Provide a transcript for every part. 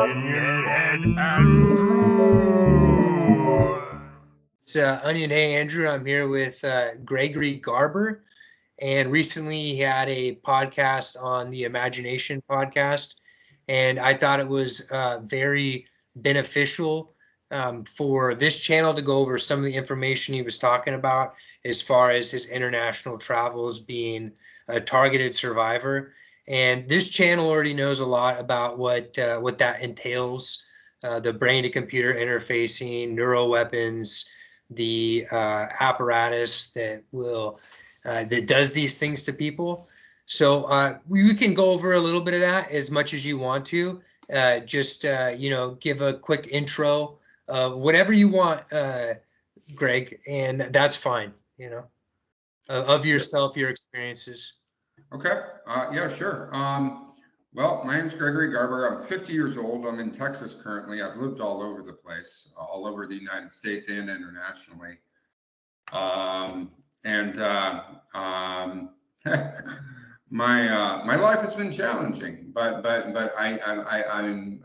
Onion Head Andrew. It's Onion Hey Andrew. I'm here with Gregory Garber, and recently he had a podcast on the Imagination podcast, and I thought it was very beneficial for this channel to go over some of the information he was talking about as far as his international travels, being a targeted survivor. And this channel already knows a lot about what that entails, the brain to computer interfacing, neural weapons, the apparatus that does these things to people. So we can go over a little bit of that as much as you want to. Just give a quick intro of whatever you want, Greg, and that's fine. Of yourself, your experiences. Okay. Yeah, sure. Well, my name is Gregory Garber. I'm 50 years old. I'm in Texas currently. I've lived all over the place, all over the United States and internationally. My life has been challenging, but I'm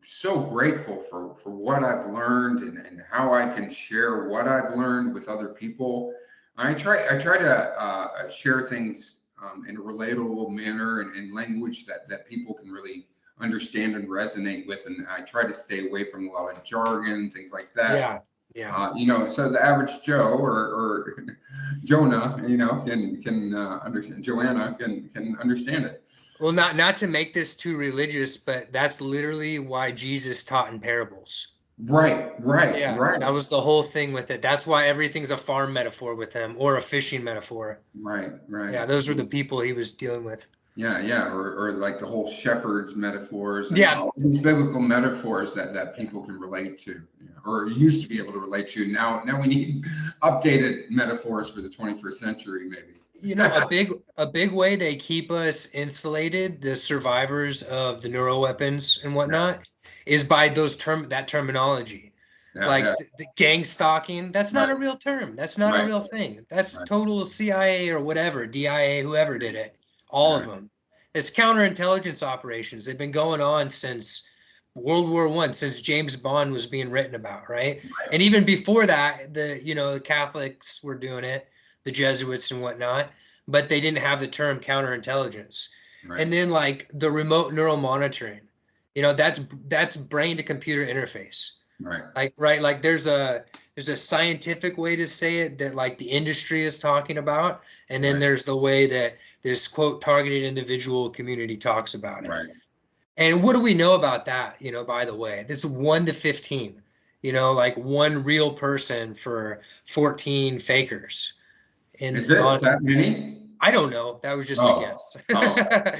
so grateful for what I've learned and how I can share what I've learned with other people. I try to share things in a relatable manner and language that people can really understand and resonate with. And I try to stay away from a lot of jargon, things like that. Yeah. So the average Joe or Jonah, can understand. Joanna can understand it. Well, not to make this too religious, but that's literally why Jesus taught in parables. Right. Yeah, that was the whole thing with it. That's why everything's a farm metaphor with him, or a fishing metaphor. Right. Yeah, those were the people he was dealing with. Yeah, or like the whole shepherds metaphors, and Yeah, all these biblical metaphors that people can relate to, or used to be able to relate to. Now we need updated metaphors for the 21st century, maybe. a big way they keep us insulated, the survivors of the neural weapons and whatnot, is by that terminology. The gang stalking, that's not a real term. That's not a real thing. That's total CIA or whatever, DIA, whoever did it. All of them. It's counterintelligence operations. They've been going on since World War I, since James Bond was being written about, right? And even before that, the Catholics were doing it, the Jesuits and whatnot, but they didn't have the term counterintelligence. Right. And then like the remote neural monitoring, that's brain to computer interface. Like there's a scientific way to say it that like the industry is talking about, and then there's the way that this quote targeted individual community talks about it. Right. And what do we know about that? By the way, it's 1 to 15. Like one real person for 14 fakers. And is it that many? I don't know. That was just a guess. Yeah,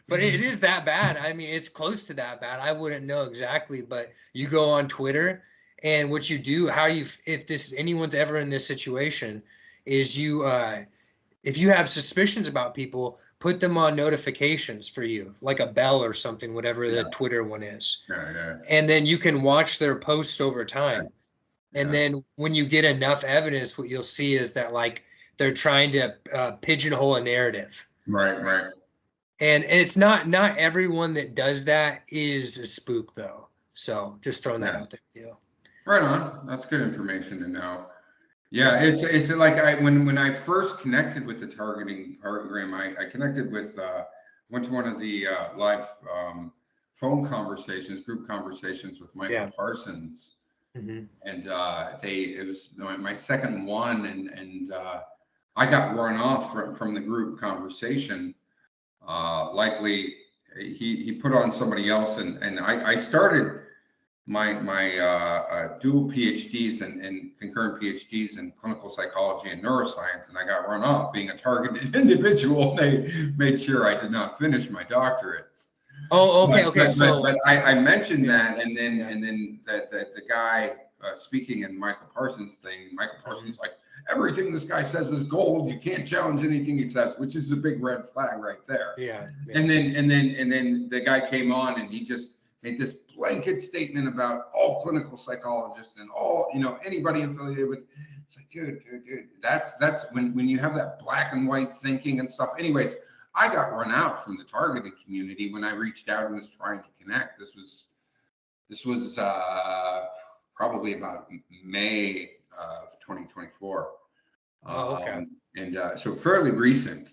but it is that bad. I mean, it's close to that bad. I wouldn't know exactly, but you go on Twitter, and what you do, if anyone's ever in this situation, is if you have suspicions about people, put them on notifications for you, like a bell or something, whatever the Twitter one is. And then you can watch their posts over time. And then when you get enough evidence, what you'll see is that like they're trying to pigeonhole a narrative. Right. And it's not everyone that does that is a spook though. So just throwing that out there too. Right on. That's good information to know. Yeah, it's like when I first connected with the targeting program, I connected with went to one of the live phone conversations, group conversations with Michael Parsons. Mm-hmm. And it was my second one, and I got run off from the group conversation. Likely he put on somebody else, and I started my dual PhDs and concurrent PhDs in clinical psychology and neuroscience, and I got run off being a targeted individual. They made sure I did not finish my doctorates. Oh, okay. But I mentioned that, and then the guy speaking in Michael Parsons' thing. Michael Parsons like, everything this guy says is gold. You can't challenge anything he says, which is a big red flag right there. Yeah. And then the guy came on and he just made this blanket statement about all clinical psychologists and all anybody affiliated with. It's like, dude. That's when you have that black and white thinking and stuff. Anyways. I got run out from the targeted community when I reached out and was trying to connect. This was probably about May of 2024. Okay. And so fairly recent.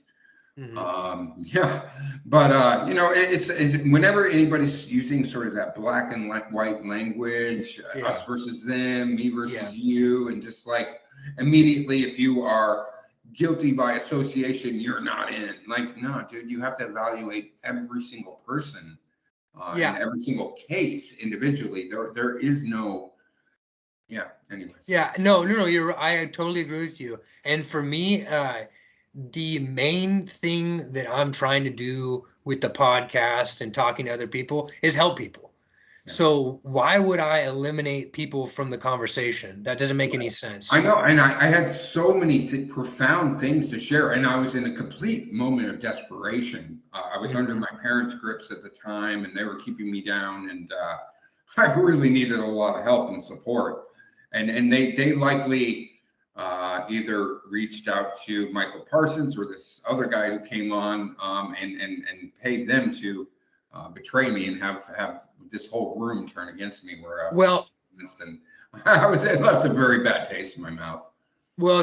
Mm-hmm. Yeah, but it's whenever anybody's using sort of that black and white language, Yeah. us versus them, me Yeah. versus you, and just like immediately, if you are guilty by association, you're not in. Like, no, dude, you have to evaluate every single person and Yeah. every single case individually. There is no, yeah. Anyways, Yeah. No. I totally agree with you. And for me, the main thing that I'm trying to do with the podcast and talking to other people is help people. yeah. So why would I eliminate people from the conversation? That doesn't make any I sense. know, and I had so many profound things to share, and I was in a complete moment of desperation. I was under Mhm. my parents' grips at the time, and they were keeping me down, and I really needed a lot of help and support. And they likely either reached out to Michael Parsons or this other guy who came on, and paid them to betray me and have this whole room turn against me, where I Well, was and it left a very bad taste in my mouth.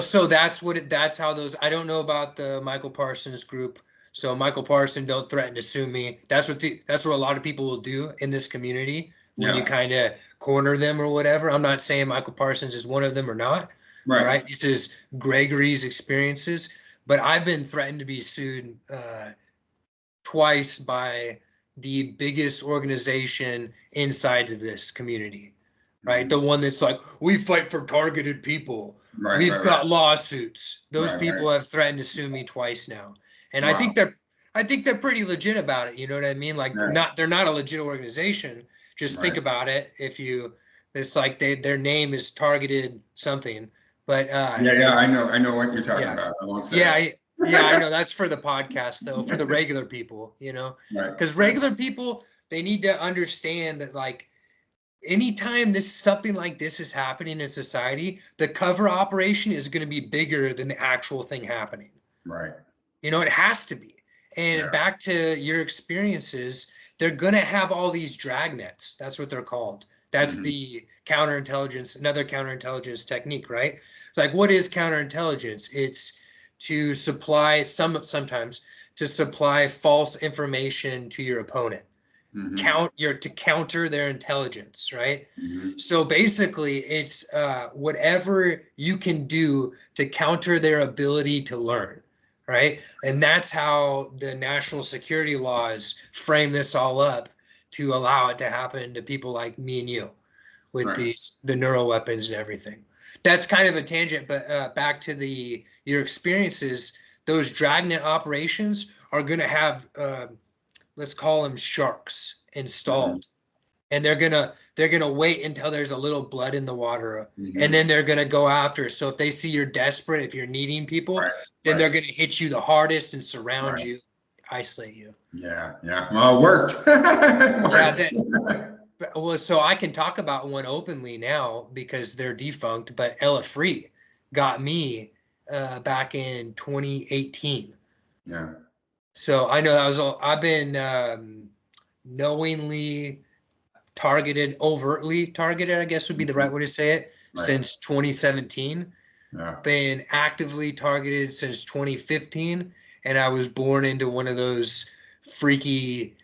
so that's how those, I don't know about the Michael Parsons group. So Michael Parsons, don't threaten to sue me. That's what a lot of people will do in this community when you Yeah, kind of corner them or whatever. I'm not saying Michael Parsons is one of them or not. All right. right. This is Gregory's experiences, but I've been threatened to be sued twice by the biggest organization inside of this community, right? The Mhm. one that's like, we fight for targeted people. Right, We've right, right, got lawsuits. Those right, right. people have threatened to sue me twice now. And Wow. I think they're pretty legit about it. You know what I mean? Like Yeah, they're not a legit organization. Just think right. about it. It's like their name is targeted something, but Yeah, yeah. I know what you're talking yeah. about. I won't say Yeah, it. yeah, I know. That's for the podcast though, for the regular people, Right, because right. regular people, they need to understand that like anytime something like this is happening in society, the cover operation is going to be bigger than the actual thing happening. Right. It has to be. And Yeah. back to your experiences, they're going to have all these dragnets. That's what they're called. That's Hmm. the counterintelligence, another counterintelligence technique, right? It's like, what is counterintelligence? It's to supply sometimes to supply false information to your opponent. Hmm. To counter their intelligence, right? Hmm. So basically, it's whatever you can do to counter their ability to learn, right? And that's how the national security laws frame this all up to allow it to happen to people like me and you with Right. the neuro weapons and everything. That's kind of a tangent, but back to your experiences. Those dragnet operations are going to have let's call them sharks Hmm. installed, and they're gonna wait until there's a little blood in the water, and Hmm. then they're gonna go after. So if they see you're desperate, if you're needing people, Right. then Right. they're gonna hit you the hardest and surround Right. you, isolate you. Yeah. Yeah. Well, it worked. It Yeah, worked. that well, so I can talk about one openly now because they're defunct, but Ella Free got me back in 2018. Yeah. So I know that was all. I've been knowingly overtly targeted, I guess would be the right Mhm. way to say it, Right. since 2017. Yeah. Been actively targeted since 2015. And I was born into one of those freaky,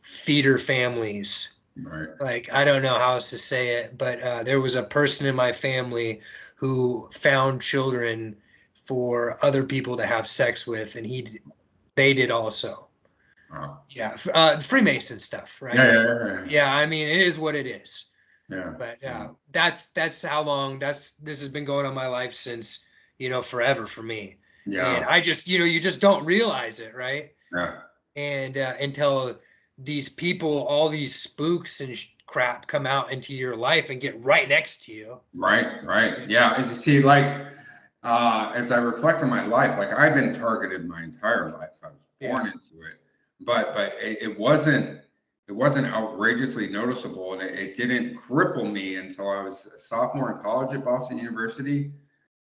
feeder families. Right. Like, I don't know how else to say it, but there was a person in my family who found children for other people to have sex with, and they did also. Wow. Yeah, Freemason stuff, Yeah. right? Yeah. Yeah. Yeah, I mean, it is what it is. Yeah. But Yeah. that's how long this has been going on my life since, forever for me. And Yeah. I just, you just don't realize it, right? Yeah. And until these people, all these spooks and crap come out into your life and get right next to you. Right, right. Yeah. And you see, like, as I reflect on my life, like I've been targeted my entire life. I was born Yeah. into it, but it wasn't outrageously noticeable, and it didn't cripple me until I was a sophomore in college at Boston University.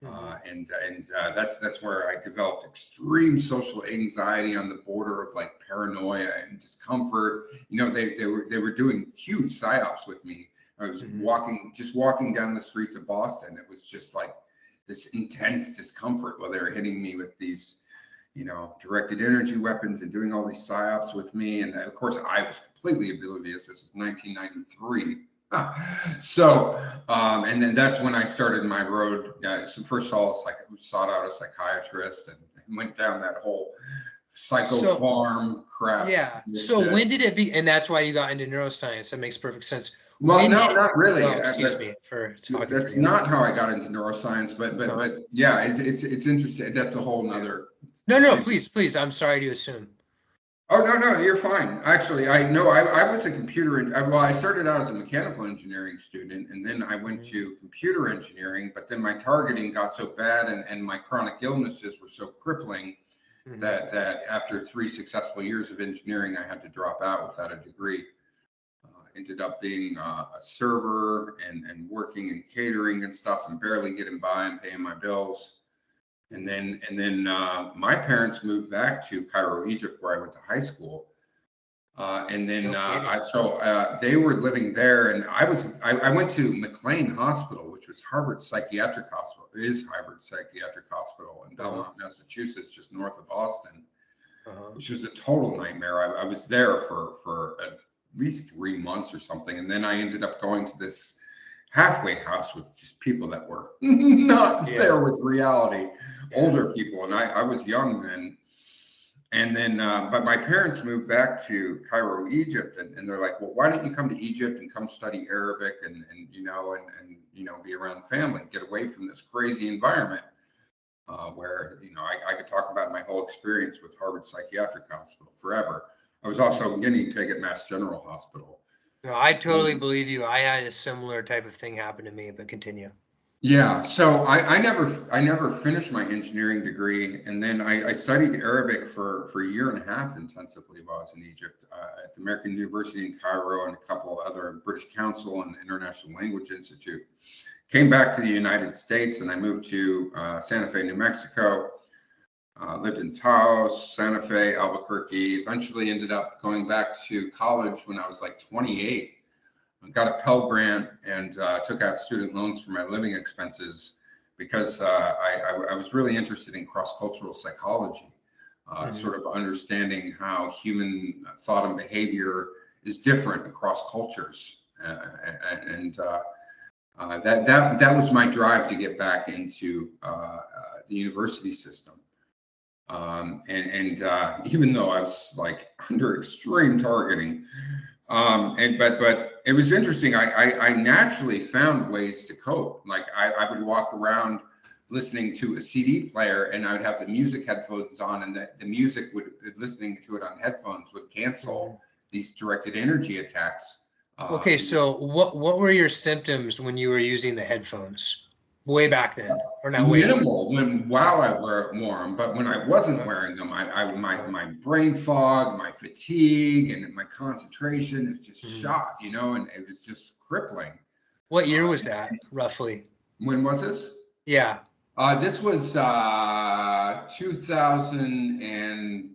And that's where I developed extreme social anxiety on the border of like paranoia and discomfort. They were doing huge psyops with me. I was walking down the streets of Boston. It was just like this intense discomfort while they were hitting me with these, directed energy weapons and doing all these psyops with me. And of course, I was completely oblivious. This was 1993. So, and then that's when I started my road. So first of all, sought out a psychiatrist and went down that whole psychopharm crap. Yeah. So when did it be? And that's why you got into neuroscience. That makes perfect sense. Well, no, not really. Excuse me for talking. That's not how I got into neuroscience, but yeah, it's interesting. That's a whole nother. No, please. I'm sorry to assume. Oh, no, you're fine. Actually, I was a I started out as a mechanical engineering student, and then I went to computer engineering, but then my targeting got so bad and my chronic illnesses were so crippling that after 3 successful years of engineering, I had to drop out without a degree. Ended up being a server and working in catering and stuff and barely getting by and paying my bills. And then my parents moved back to Cairo, Egypt, where I went to high school. They were living there, and I went to McLean Hospital, which was Harvard Psychiatric Hospital. It is Harvard Psychiatric Hospital in Belmont, Massachusetts, just north of Boston, which was a total nightmare. I was there for at least 3 months or something, and then I ended up going to this halfway house with just people that were not there with reality, older people, and I was young then. And then, but my parents moved back to Cairo, Egypt, and they're like, well, why don't you come to Egypt and come study Arabic and be around family, get away from this crazy environment where, I could talk about my whole experience with Harvard Psychiatric Hospital forever. I was also a guinea pig at Mass General Hospital. No, I totally believe you. I had a similar type of thing happen to me, but continue. Yeah, so I never finished my engineering degree, and then I studied Arabic for a year and a half intensively while I was in Egypt at the American University in Cairo and a couple other British Council and International Language Institute. Came back to the United States, and I moved to Santa Fe, New Mexico. Lived in Taos, Santa Fe, Albuquerque. Eventually ended up going back to college when I was like 28. Got a Pell Grant and took out student loans for my living expenses because I was really interested in cross-cultural psychology, sort of understanding how human thought and behavior is different across cultures. That was my drive to get back into the university system. Even though I was like under extreme targeting, but it was interesting. I naturally found ways to cope. Like I would walk around listening to a CD player, and I would have the music headphones on, and the music listening to it on headphones would cancel these directed energy attacks. Okay, so what were your symptoms when you were using the headphones? Way back then, or not? Minimal while I wore them, but when I wasn't wearing them, my brain fog, my fatigue, and my concentration, it just shot, and it was just crippling. What year was that, roughly? When was this? Yeah. This was 2000, and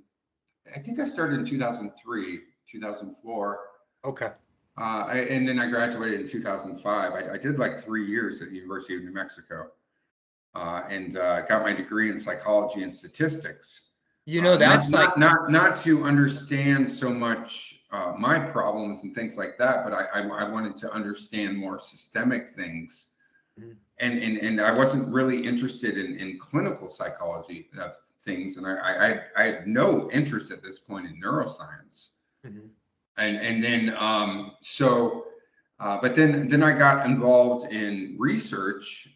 I think I started in 2003, 2004. Okay. And then I graduated in 2005. I did like 3 years at the University of New Mexico and got my degree in psychology and statistics. That's not to understand so much my problems and things like that, but I wanted to understand more systemic things. And I wasn't really interested in clinical psychology of things. And I had no interest at this point in neuroscience. And then but then I got involved in research,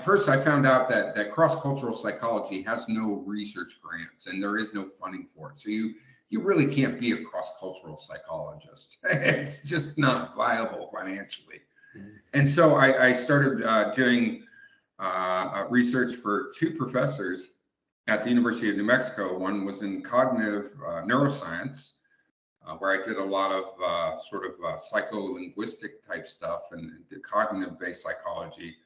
first I found out that cross-cultural psychology has no research grants and there is no funding for it. So you really can't be a cross-cultural psychologist. It's just not viable financially. And so I started doing research for 2 professors at the University of New Mexico. One was in cognitive neuroscience, where I did a lot of psycholinguistic type stuff and cognitive-based psychology.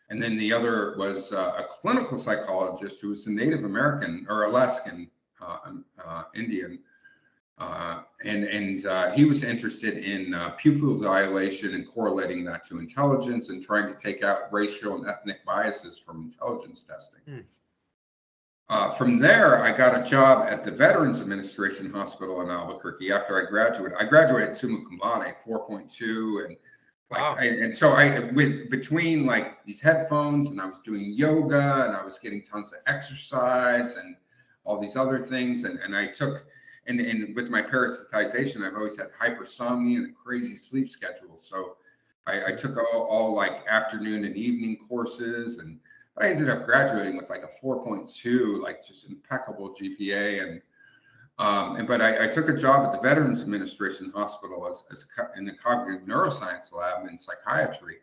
And then the other was a clinical psychologist who was a Native American or Alaskan Indian. And he was interested in pupil dilation and correlating that to intelligence and trying to take out racial and ethnic biases from intelligence testing. From there, I got a job at the Veterans Administration Hospital in Albuquerque after I graduated. I graduated summa cum laude, 4.2, and Wow. so between like these headphones, and I was doing yoga, and I was getting tons of exercise and all these other things, and I took. And with my parasitization, I've always had hypersomnia and a crazy sleep schedule. So I took all like afternoon and evening courses, but I ended up graduating with like a 4.2, like just impeccable GPA. But I took a job at the Veterans Administration Hospital as in the cognitive neuroscience lab in psychiatry.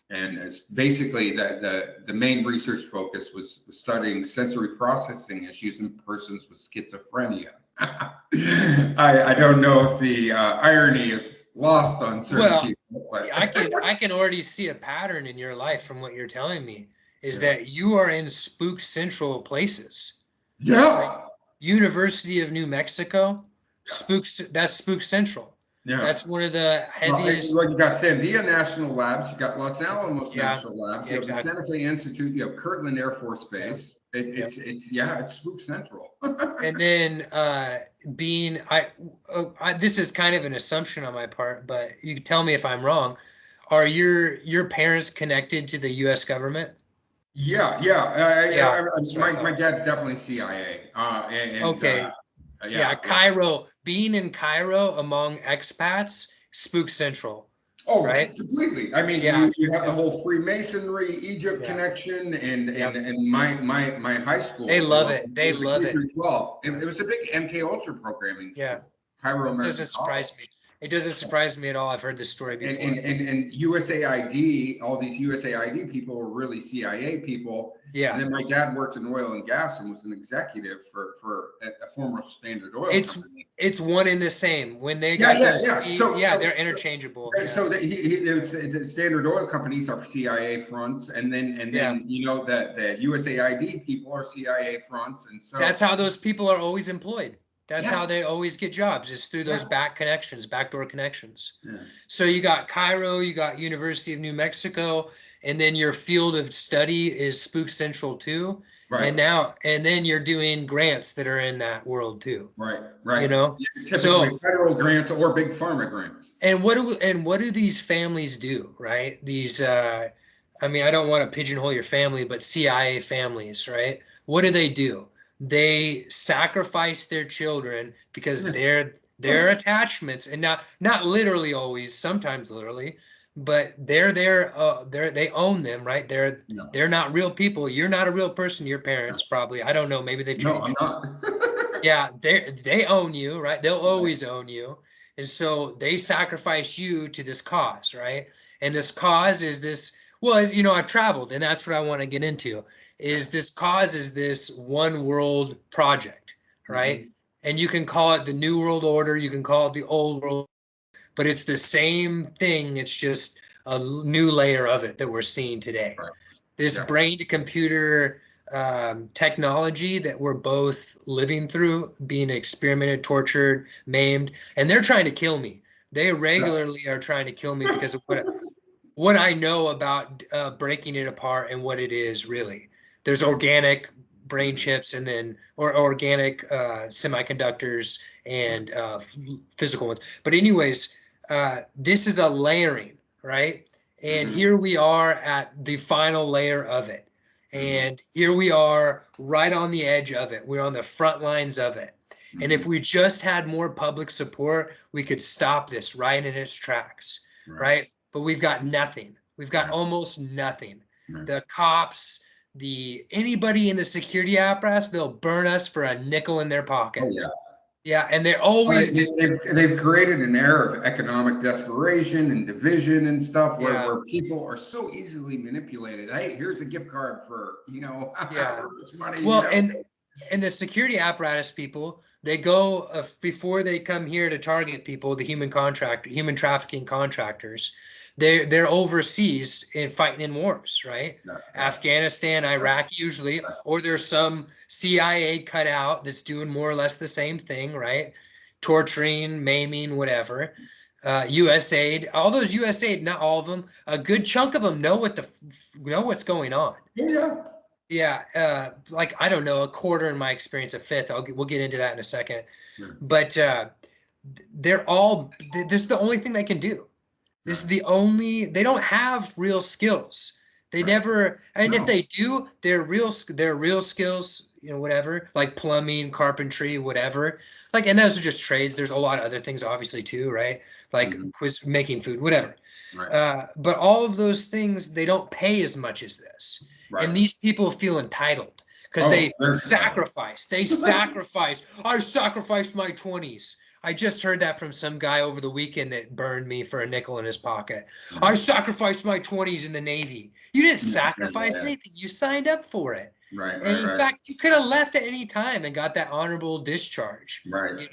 And as basically the main research focus was studying sensory processing issues in persons with schizophrenia. I don't know if the irony is lost on certain people. But I can already see a pattern in your life from what you're telling me, is that you are in spook central places. Yeah. Like University of New Mexico, that's spook central. Yeah. That's one of the heaviest. Well, you got Sandia National Labs, you got Los Alamos National Labs, you have the Santa Fe Institute, you have Kirtland Air Force Base. It's spook central. And then this is kind of an assumption on my part, but you can tell me if I'm wrong. Are your parents connected to the U.S. government? Yeah. My dad's definitely CIA. Okay. Cairo, being in Cairo among expats, spook central. Oh, right? Completely. I mean, you have the whole Freemasonry, Egypt connection, and my high school. They love it. They love it. Through 12. It was a big MK Ultra programming school. Cairo American doesn't surprise me. It doesn't surprise me at all. I've heard this story before. And USAID, all these USAID people were really CIA people. Yeah. And then my dad worked in oil and gas and was an executive for a former Standard Oil company. It's one and the same. When they got they're interchangeable. So the Standard Oil companies are CIA fronts, and then the USAID people are CIA fronts, and so that's how those people are always employed. That's how they always get jobs, is through those backdoor connections. Yeah. So you got Cairo, you got University of New Mexico, and then your field of study is spook central too. Right. And then you're doing grants that are in that world too. Right. Typically federal grants or big pharma grants. And what do these families do, right? These I don't want to pigeonhole your family, but CIA families, right? What do? They sacrifice their children because their attachments, and not literally always, sometimes literally, but they own them, right? They're not real people. You're not a real person. Your parents probably, I don't know, maybe they've changed. No, I'm not. Yeah, they own you, right? They'll always own you. And so they sacrifice you to this cause, right? And this cause is this, I've traveled, and that's what I want to get into, is this cause is this one world project, right? Mm-hmm. And you can call it the New World Order, you can call it the Old World, but it's the same thing. It's just a new layer of it that we're seeing today. Right. This brain to computer technology that we're both living through, being experimented, tortured, maimed, and they're trying to kill me. They regularly are trying to kill me because of what I know about breaking it apart and what it is really. There's organic brain chips and then organic semiconductors and physical ones. But anyways, this is a layering, right? And here we are at the final layer of it. And here we are right on the edge of it. We're on the front lines of it. And if we just had more public support, we could stop this right in its tracks, right? But we've got nothing. We've got almost nothing. The cops, anybody in the security apparatus, they'll burn us for a nickel in their pocket. Oh, yeah, and they always they've created an era of economic desperation and division and stuff where people are so easily manipulated. Hey, here's a gift card for however much money. Well, and the security apparatus people, they go before they come here to target people, the human trafficking contractors. They're overseas and fighting in wars, right? Yeah, Afghanistan, Iraq usually, or there's some CIA cutout that's doing more or less the same thing, right? Torturing, maiming, whatever. USAID, all those USAID, not all of them, a good chunk of them know what's going on. yeah. Yeah, like I don't know, a quarter in my experience, a fifth. We'll get into that in a second. Yeah. But this is the only thing they can do. This is Right. the only, they don't have real skills. They Right. never, and if No. they do, they're real skills, whatever, like plumbing, carpentry, whatever. Like, and those are just trades. There's a lot of other things, obviously, too, right? Like making food, whatever. Right. But all of those things, they don't pay as much as this. And Right. these people feel entitled because Oh, they very entitled. sacrifice. They sacrifice. I sacrificed my 20s. I just heard that from some guy over the weekend that burned me for a nickel in his pocket. I sacrificed my 20s in the Navy. You didn't sacrifice anything. You signed up for it. Right. And Right. in Right. fact, you could have left at any time and got that honorable discharge, Right.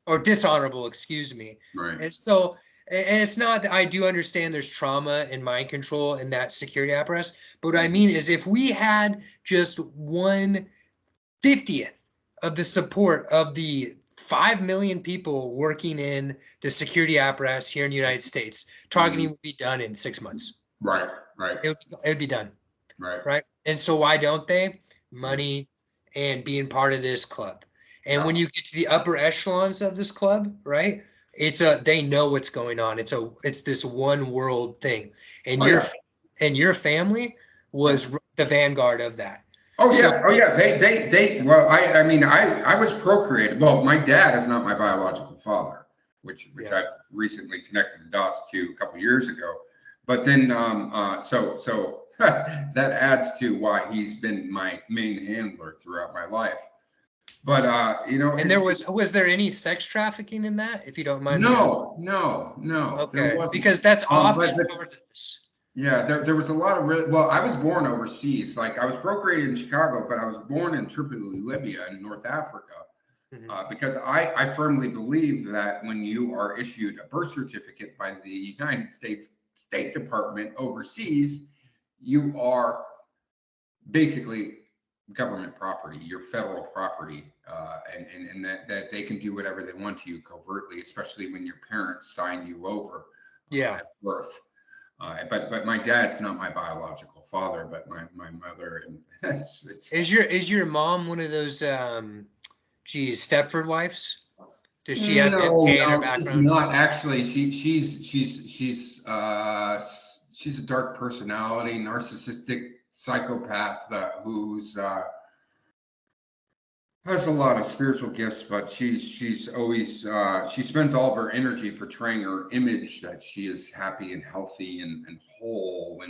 or dishonorable, excuse me. Right. And so, and it's not that I do understand there's trauma and mind control in that security apparatus, but what I mean is if we had just 1/50th of the support of the 5 million people working in the security apparatus here in the United States, targeting would be done in 6 months. Right. Right. It would be done. Right. Right. And so why don't they? Money and being part of this club. And when you get to the upper echelons of this club, right? They know what's going on. It's this one world thing. And your family was the vanguard of that. Oh yeah, oh yeah. They. Well, I mean, I was procreated. Well, my dad is not my biological father, which I've recently connected the dots to a couple years ago. But then, so that adds to why he's been my main handler throughout my life. But and was there any sex trafficking in that, if you don't mind me asking? No. Okay, There wasn't. because that's often But, part of this. yeah, there was a lot of well, I was born overseas. Like I was procreated in Chicago, but I was born in Tripoli, Libya, in North Africa, because I firmly believe that when you are issued a birth certificate by the United States State Department overseas, you are basically government property, your federal property, and that they can do whatever they want to you covertly, especially when your parents sign you over at birth. But my dad's not my biological father, but my mother. And is your mom one of those Stepford wives? Does she have NK in her background? She's not actually. She's a dark personality, narcissistic psychopath who's has a lot of spiritual gifts, but she's always she spends all of her energy portraying her image that she is happy and healthy and whole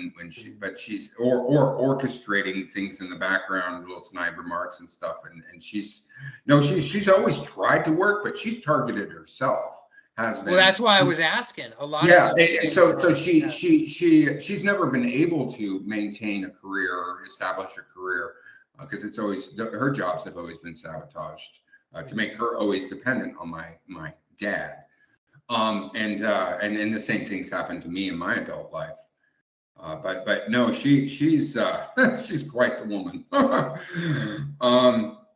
but she's or orchestrating things in the background, little snide remarks and stuff, and she's always tried to work, but she's targeted herself. Has been. Well, that's why I was asking. A lot of and so she's never been able to maintain a career or establish a career. Because it's always her jobs have always been sabotaged to make her always dependent on my dad, and the same things happened to me in my adult life, but no, she's she's quite the woman.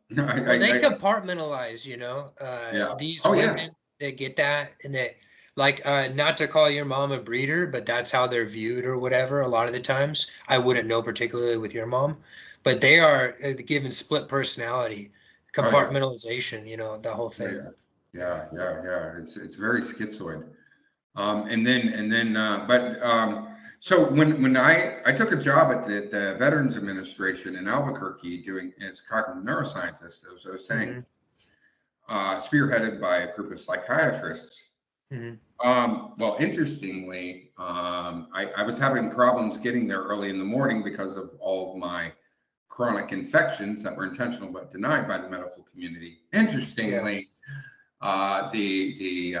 They compartmentalize, these women that get that, and that, like, not to call your mom a breeder, but that's how they're viewed or whatever. A lot of the times, I wouldn't know particularly with your mom, but they are given split personality, compartmentalization, the whole thing. Yeah. It's very schizoid. So when I took a job at the Veterans Administration in Albuquerque as a cognitive neuroscientist, as I was saying, spearheaded by a group of psychiatrists. Well, interestingly, I was having problems getting there early in the morning because of all of my chronic infections that were intentional but denied by the medical community. Interestingly, the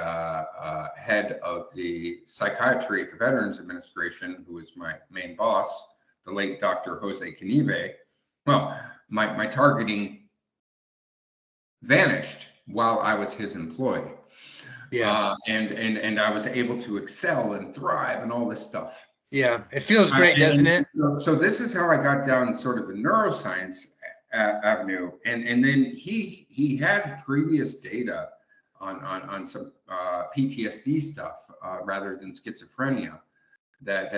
head of the psychiatry at the Veterans Administration, who was my main boss, the late Dr. Jose Canive, well, my targeting vanished while I was his employee. Yeah. And I was able to excel and thrive and all this stuff. Yeah. It feels great, doesn't it? So this is how I got down sort of the neuroscience avenue. And then he had previous data on some PTSD stuff rather than schizophrenia. That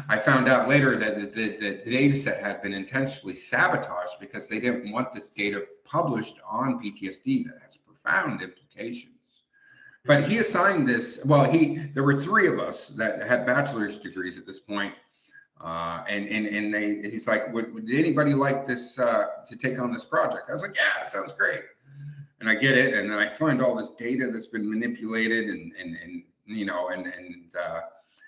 I found out later that the data set had been intentionally sabotaged because they didn't want this data published on PTSD that has profound implications. But he assigned this, well, there were three of us that had bachelor's degrees at this point. He's like, would anybody like this to take on this project? I was like, yeah, sounds great. And I get it. And then I find all this data that's been manipulated and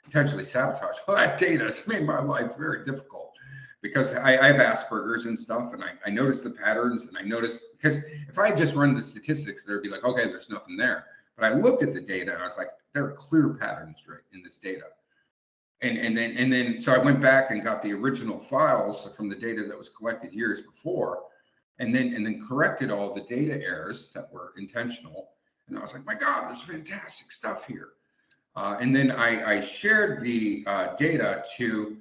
intentionally sabotaged. Well, that data has made my life very difficult because I have Asperger's and stuff. And I notice the patterns, and I noticed, because if I just run the statistics, there'd be like, okay, there's nothing there. But I looked at the data and I was like, there are clear patterns right in this data. And then so I went back and got the original files from the data that was collected years before, and then corrected all the data errors that were intentional. And I was like, my God, there's fantastic stuff here. And then I shared the data to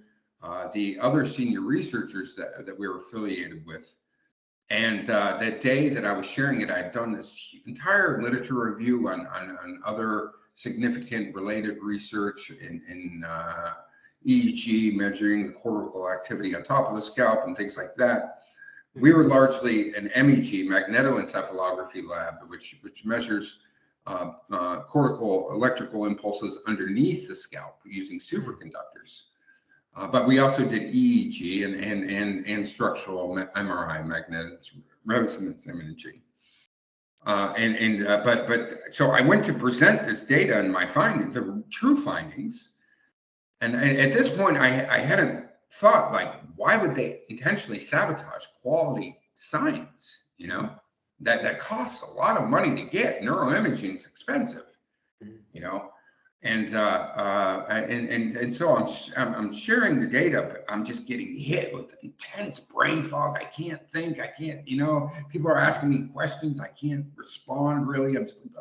the other senior researchers that we were affiliated with. And that day that I was sharing it, I'd done this entire literature review on other significant related research in EEG, measuring the cortical activity on top of the scalp and things like that. We were largely an MEG, magnetoencephalography lab, which measures cortical electrical impulses underneath the scalp using superconductors. But we also did EEG and structural MRI, magnetic resonance imaging. So I went to present this data and my findings, the true findings. And at this point, I hadn't thought, like, why would they intentionally sabotage quality science? You know, that costs a lot of money to get. Neuroimaging is expensive, you know. And so I'm sharing the data, but I'm just getting hit with intense brain fog. I can't think. I can't, people are asking me questions. I can't respond really. I'm just like,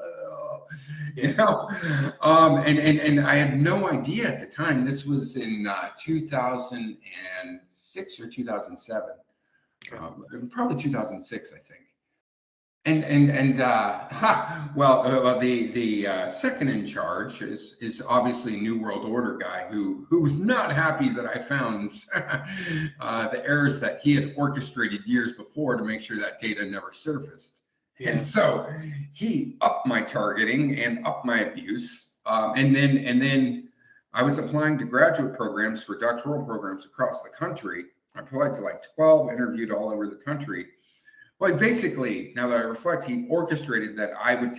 and I had no idea at the time. This was in 2006 or 2007, probably 2006, I think. The second in charge is obviously New World Order guy who was not happy that I found the errors that he had orchestrated years before to make sure that data never surfaced. Yeah. And so he upped my targeting and upped my abuse. And then I was applying to graduate programs for doctoral programs across the country. I applied to like 12, interviewed all over the country. Well, basically, now that I reflect, he orchestrated that I would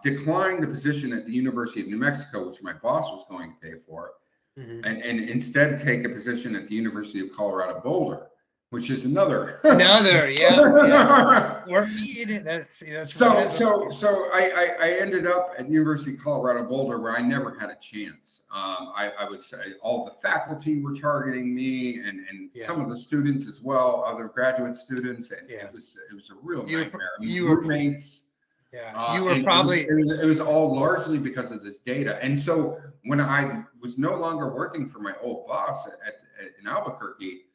decline the position at the University of New Mexico, which my boss was going to pay for, and instead take a position at the University of Colorado Boulder, which is another. Yeah. Or that's So I ended up at the University of Colorado Boulder, where I never had a chance. I would say all the faculty were targeting me, and some of the students as well, other graduate students, and it was a real nightmare. Roommates. Yeah, you were probably. It was all largely because of this data, and so when I was no longer working for my old boss in Albuquerque,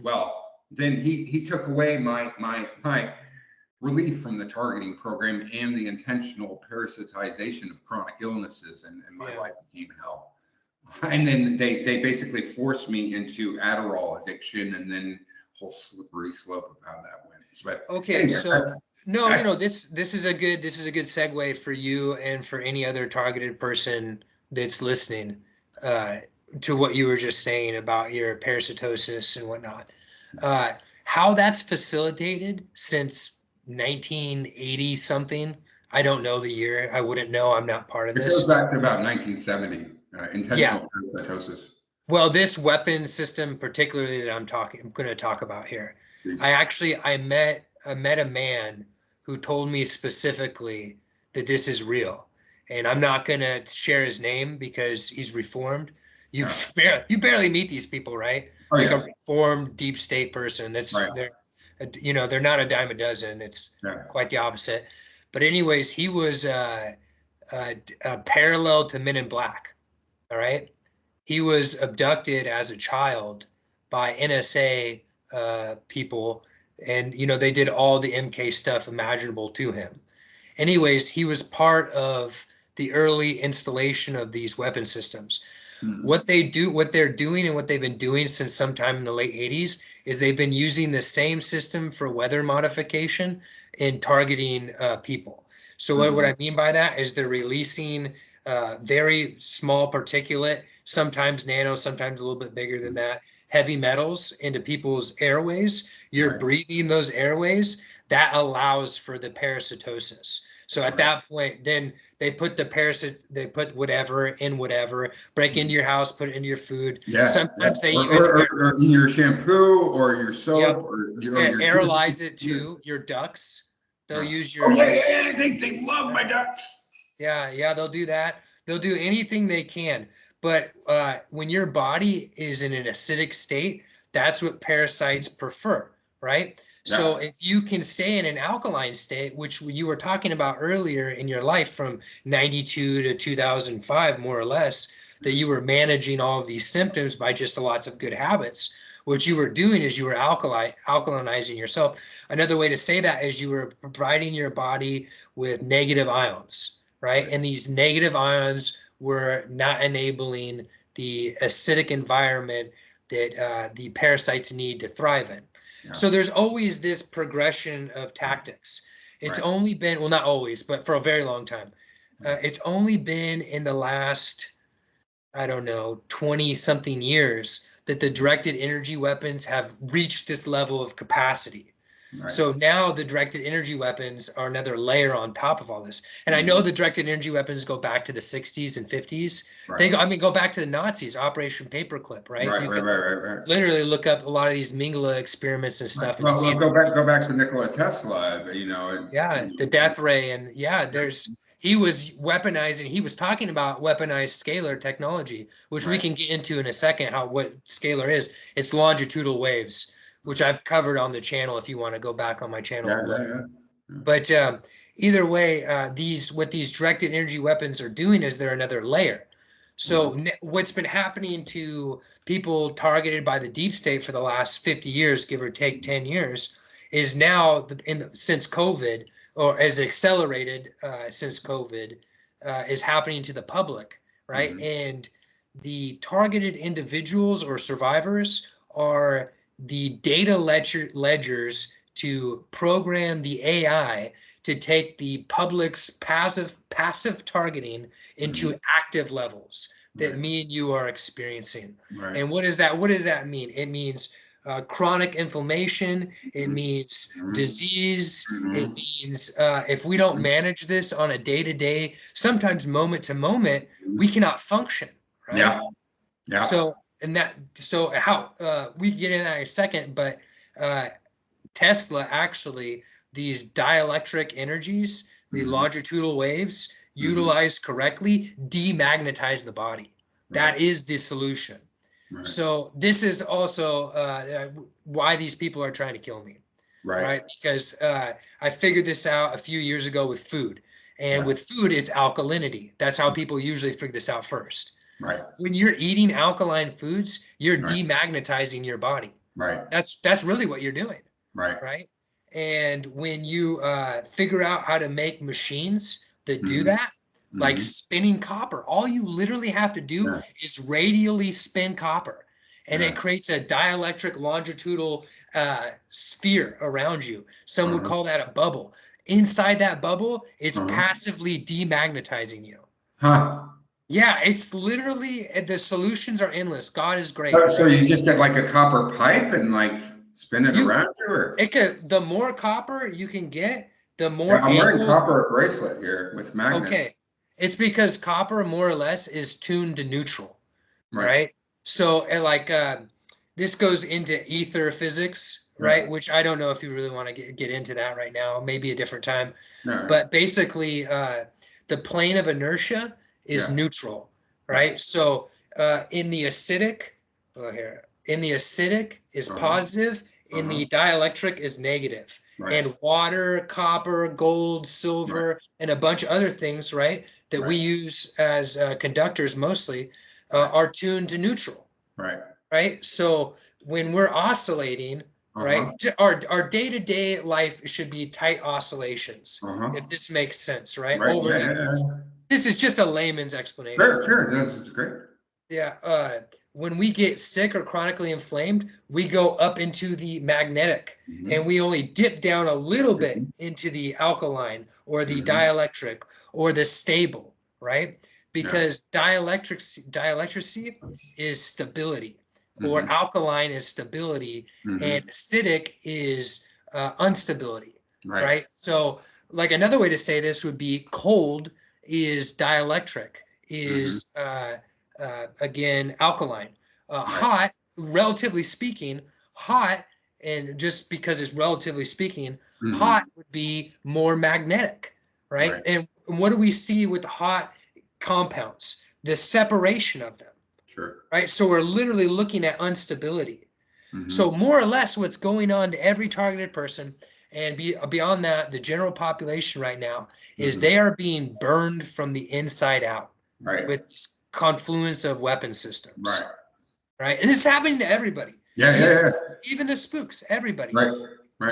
well, then he took away my relief from the targeting program and the intentional parasitization of chronic illnesses, and my life became hell. And then they basically forced me into Adderall addiction, and then whole slippery slope of how that went. But okay, anyway, so no, this is a good segue for you and for any other targeted person that's listening to what you were just saying about your parasitosis and whatnot. How that's facilitated since 1980 something. I don't know the year. I wouldn't know. I'm not part of this. It goes back to about 1970, intentional parasitosis. Well, this weapon system particularly that I'm going to talk about here. Please. I met a man who told me specifically that this is real. And I'm not going to share his name because he's reformed. You barely meet these people, right? A reformed deep state person. That's right. They're not a dime a dozen. It's quite the opposite. But anyways, he was parallel to Men in Black. All right. He was abducted as a child by NSA people, and they did all the MK stuff imaginable to him. Anyways, he was part of the early installation of these weapon systems. What they're doing and what they've been doing since sometime in the late 80s is they've been using the same system for weather modification in targeting people. So what I mean by that is they're releasing very small particulate, sometimes nano, sometimes a little bit bigger than that, heavy metals into people's airways. You're breathing those airways. That allows for the parasitosis. So at that point, then they put they put whatever in whatever, break into your house, put it into your food. Yeah. Sometimes they or in your shampoo or your soap or your aerolyze it to your ducts. They'll use your. Oh yeah. They love my ducts. Yeah, they'll do that. They'll do anything they can. But when your body is in an acidic state, that's what parasites prefer, right? Yeah. So if you can stay in an alkaline state, which you were talking about earlier in your life from 92 to 2005, more or less, that you were managing all of these symptoms by just lots of good habits. What you were doing is you were alkalinizing yourself. Another way to say that is you were providing your body with negative ions, right? And these negative ions were not enabling the acidic environment that the parasites need to thrive in. Yeah. So there's always this progression of tactics. It's only been, well, not always, but for a very long time. It's only been in the last, I don't know, 20 something years that the directed energy weapons have reached this level of capacity. So now the directed energy weapons are another layer on top of all this. And I know the directed energy weapons go back to the 60s and 50s. They go back to the Nazis, Operation Paperclip, right? Right. Literally look up a lot of these Mengele experiments and stuff. Well, go back to Nikola Tesla, the death ray. And he was weaponizing, he was talking about weaponized scalar technology, which we can get into in a second, what scalar is. It's longitudinal waves, which I've covered on the channel if you want to go back on my channel. But either way, what these directed energy weapons are doing is they're another layer. So what's been happening to people targeted by the deep state for the last 50 years, give or take 10 years, is now since COVID, or as accelerated since COVID, is happening to the public, right? And the targeted individuals or survivors are the data ledgers to program the AI to take the public's passive targeting into active levels that me and you are experiencing. And what does that mean? It means chronic inflammation. It means disease. It means if we don't manage this on a day-to-day, sometimes moment to moment, we cannot function, right? Yeah. So how we get in that in a second, but Tesla actually, these dielectric energies, the longitudinal waves, utilized correctly, demagnetize the body. That is the solution. So this is also why these people are trying to kill me, right? Because I figured this out a few years ago with food, and with food, it's alkalinity. That's how people usually figure this out first. When you're eating alkaline foods, you're demagnetizing your body. That's really what you're doing. Right. And when you figure out how to make machines that do that, like spinning copper, all you literally have to do is radially spin copper, and it creates a dielectric longitudinal sphere around you. Some would call that a bubble. Inside that bubble, it's passively demagnetizing you. Yeah, it's literally, the solutions are endless. God is great. So you just get like a copper pipe and spin it around you? Or? The more copper you can get, the more I'm wearing a copper bracelet here with magnets. Okay. It's because copper more or less is tuned to neutral, right? So this goes into ether physics, right? Which I don't know if you really want to get into that right now, maybe a different time. But basically, the plane of inertia is neutral, right? So in the acidic, is positive, in the dielectric is negative. and water, copper, gold, silver, and a bunch of other things, right, that we use as conductors mostly, are tuned to neutral. Right. So when we're oscillating, right, our day-to-day life should be tight oscillations, if this makes sense, right? This is just a layman's explanation. Sure, this is great. Yeah. When we get sick or chronically inflamed, we go up into the magnetic, and we only dip down a little bit into the alkaline or the dielectric or the stable, right? Because dielectricity is stability, or alkaline is stability, and acidic is instability, right? So like another way to say this would be cold is dielectric, is again alkaline. Hot, relatively speaking, hot, and just because it's relatively speaking, hot would be more magnetic, right? And what do we see with hot compounds? The separation of them. Right. So we're literally looking at instability. So more or less what's going on to every targeted person, and beyond that, the general population right now, is they are being burned from the inside out with this confluence of weapon systems. Right. And this is happening to everybody. Even the spooks, everybody.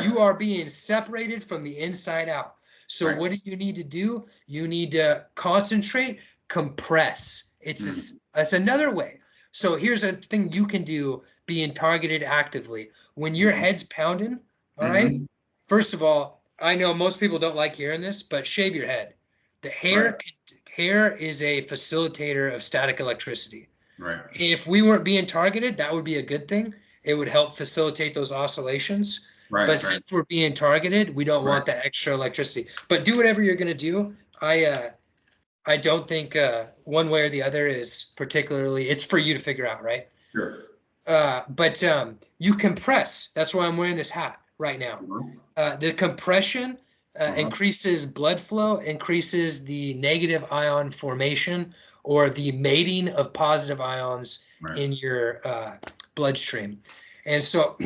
You are being separated from the inside out. So what do you need to do? You need to concentrate, compress. It's another way. So here's a thing you can do being targeted actively. When your head's pounding, all right, first of all, I know most people don't like hearing this, but shave your head. The hair is a facilitator of static electricity. If we weren't being targeted, that would be a good thing. It would help facilitate those oscillations. But since we're being targeted, we don't want that extra electricity. But do whatever you're going to do. I don't think one way or the other is particularly, it's for you to figure out, right? But you compress. That's why I'm wearing this hat right now. The compression increases blood flow, increases the negative ion formation, or the mating of positive ions in your bloodstream. And so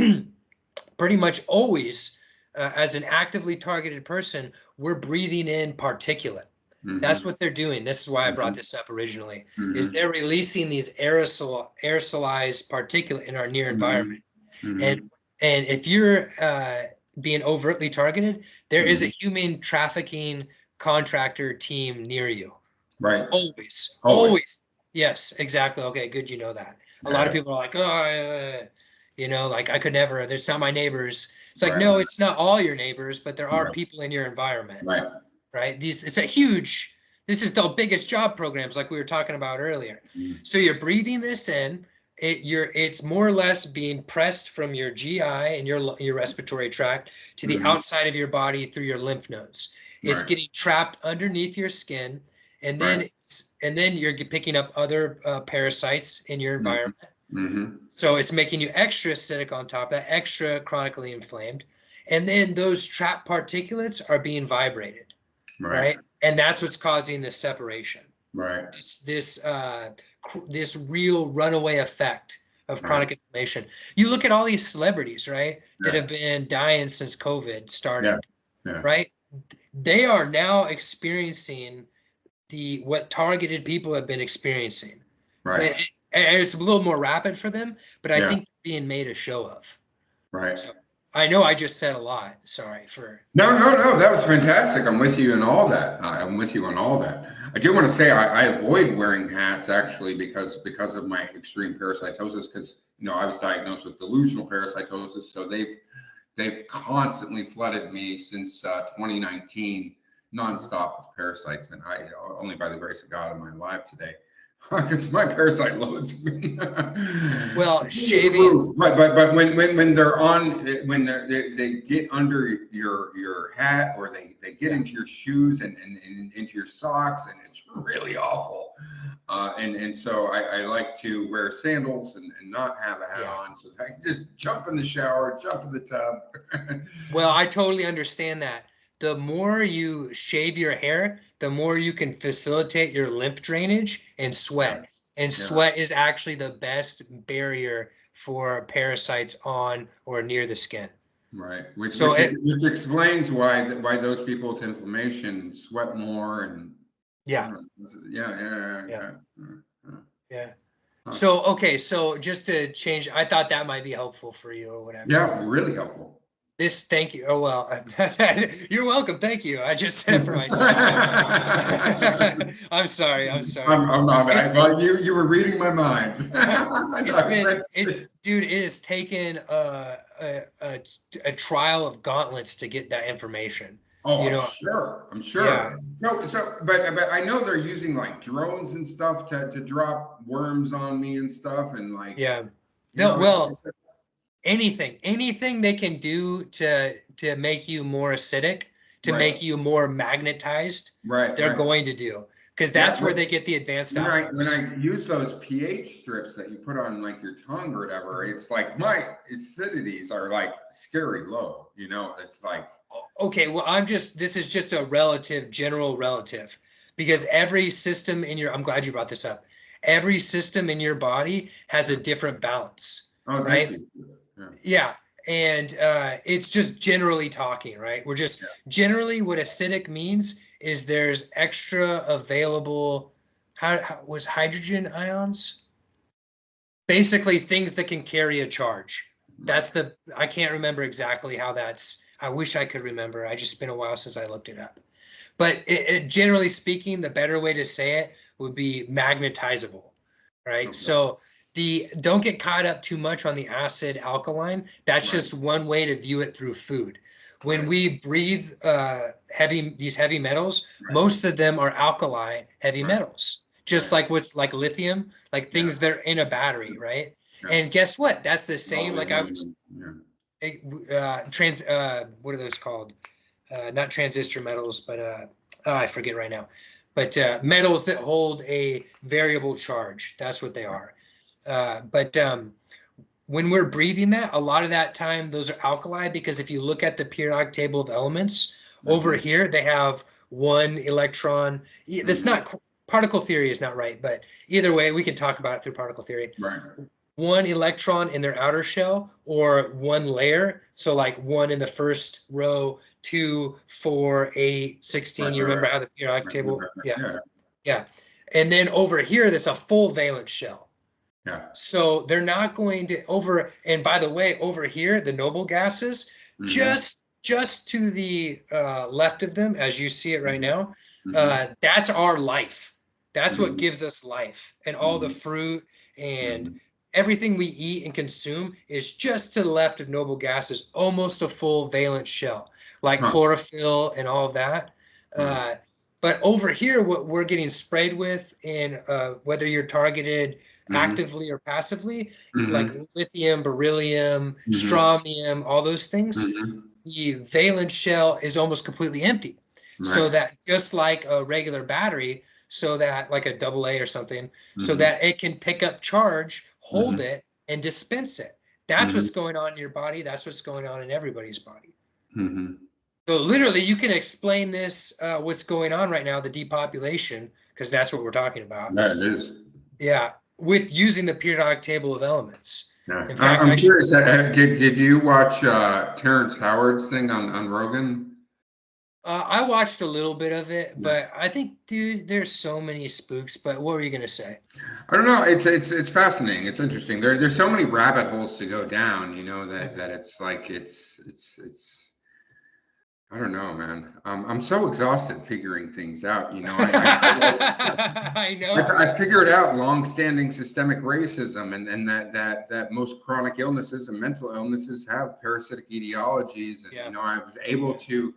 pretty much always, as an actively targeted person, we're breathing in particulate. That's what they're doing. This is why I brought this up originally, is they're releasing these aerosolized particulate in our near environment. And if you're being overtly targeted, there is a human trafficking contractor team near you. Always. Yes, exactly. Okay, good. You know that. A lot of people are like, oh, like I could never, there's not my neighbors. It's like, no, it's not all your neighbors, but there are people in your environment. Right. This is the biggest job programs like we were talking about earlier. So you're breathing this in, it's more or less being pressed from your GI and your respiratory tract to the outside of your body through your lymph nodes. It's getting trapped underneath your skin, and then you're picking up other parasites in your environment. So it's making you extra acidic on top of that, extra chronically inflamed. And then those trapped particulates are being vibrated. Right. And that's what's causing this separation. This real runaway effect of chronic inflammation. You look at all these celebrities, right, that have been dying since COVID started, right? They are now experiencing what targeted people have been experiencing. And it's a little more rapid for them, but I think being made a show of. So, I know I just said a lot. Sorry for. No. That was fantastic. I'm with you in all that. I do want to say I avoid wearing hats actually because of my extreme parasitosis. Because I was diagnosed with delusional parasitosis, so they've constantly flooded me since 2019, nonstop with parasites, and I only by the grace of God am I alive today. Because my parasite loads me. Well, shaving. But when they're on, when they get under your hat, or they get into your shoes and into your socks, and it's really awful. And so I like to wear sandals and not have a hat on, so I can just jump in the shower, jump in the tub. Well, I totally understand that. The more you shave your hair, the more you can facilitate your lymph drainage and sweat. And sweat is actually the best barrier for parasites on or near the skin. Right. So Which explains why those people with inflammation sweat more and yeah, yeah, yeah. yeah. Huh. So, okay, so just to change, I thought that might be helpful for you or whatever. Yeah, really helpful. Thank you. Oh, well, you're welcome. Thank you. I just said it for myself. I'm sorry. I'm sorry. I'm not. It's, Well, you were reading my mind. dude, it has taken a trial of gauntlets to get that information. Oh, You I'm know, sure. I'm yeah, sure. No, but I know they're using like drones and stuff to drop worms on me and stuff, and like, yeah. you know, Well, it's anything they can do to make you more acidic, to right, make you more magnetized, right, they're right. going to do, because Yeah, that's where they get the advanced when outcomes. I use those pH strips that you put on like your tongue or whatever, it's like my acidities are like scary low. You know, it's like Okay, well, this is just a general relative, because every system in your, I'm glad you brought this up. Every system in your body has a different balance, oh, thank right? you. Yeah, Yeah. And it's just generally talking, right? We're just yeah, generally what acidic means is there's extra available, how was hydrogen ions? Basically things that can carry a charge. right. I can't remember exactly how I wish I could remember. I just been a while since I looked it up. But generally speaking, the better way to say it would be magnetizable, right? Okay, So don't get caught up too much on the acid alkaline. That's right, just one way to view it through food. When right, we breathe these heavy metals, right, most of them are alkali heavy right, metals, just right. like what's like lithium, like Yeah, things that are in a battery, right? yeah. And guess what? That's the same. Lovely Like I was aluminum. Yeah. what are those called? Not transistor metals, but I forget right now. But metals that hold a variable charge. That's what they are. But when we're breathing that, a lot of that time, those are alkali, because if you look at the periodic table of elements, over Mm-hmm. here, they have one electron. That's Mm-hmm. not, particle theory is not right, but either way, we can talk about it through particle theory. Right. One electron in their outer shell, or one layer. So like one in the first row, 2, 4, 8, 16. Right. You Right. remember how the periodic Right. Right. table? Right. Right. Yeah. Yeah. Yeah. And then over here, there's a full valence shell. Yeah. So they're not going to and by the way, over here, the noble gases, Mm-hmm. just to the left of them, as you see it right Mm-hmm. now, Mm-hmm. that's our life. That's what Mm-hmm. gives us life. And all the Mm-hmm. fruit and Mm-hmm. everything we eat and consume is just to the left of noble gases, almost a full valence shell, like Huh. chlorophyll and all of that. Huh. Uh, but over here, what we're getting sprayed with, in whether you're targeted Mm-hmm. actively or passively, like Mm-hmm. lithium, beryllium, Mm-hmm. strontium, all those things, Mm-hmm. the valence shell is almost completely empty. So Right. that just like a regular battery, so that like a double A or something, so Mm-hmm. that it can pick up charge, hold Mm-hmm. it, and dispense it. That's Mm-hmm. what's going on in your body. That's what's going on in everybody's body. Mm-hmm. So literally, you can explain this, what's going on right now, the depopulation, because that's what we're talking about. Yeah, it is. Yeah, with using the periodic table of elements. Yeah. In fact, I'm curious. Did you watch Terrence Howard's thing on Rogan? I watched a little bit of it, Yeah. but I think, dude, there's so many spooks. But what were you gonna say? I don't know. It's fascinating. It's interesting. There's so many rabbit holes to go down. You know that it's like it's. I don't know, man. I'm so exhausted figuring things out. You know, I know, I dude. figured out long-standing systemic racism, and that most chronic illnesses and mental illnesses have parasitic etiologies, and Yeah, you know I was able to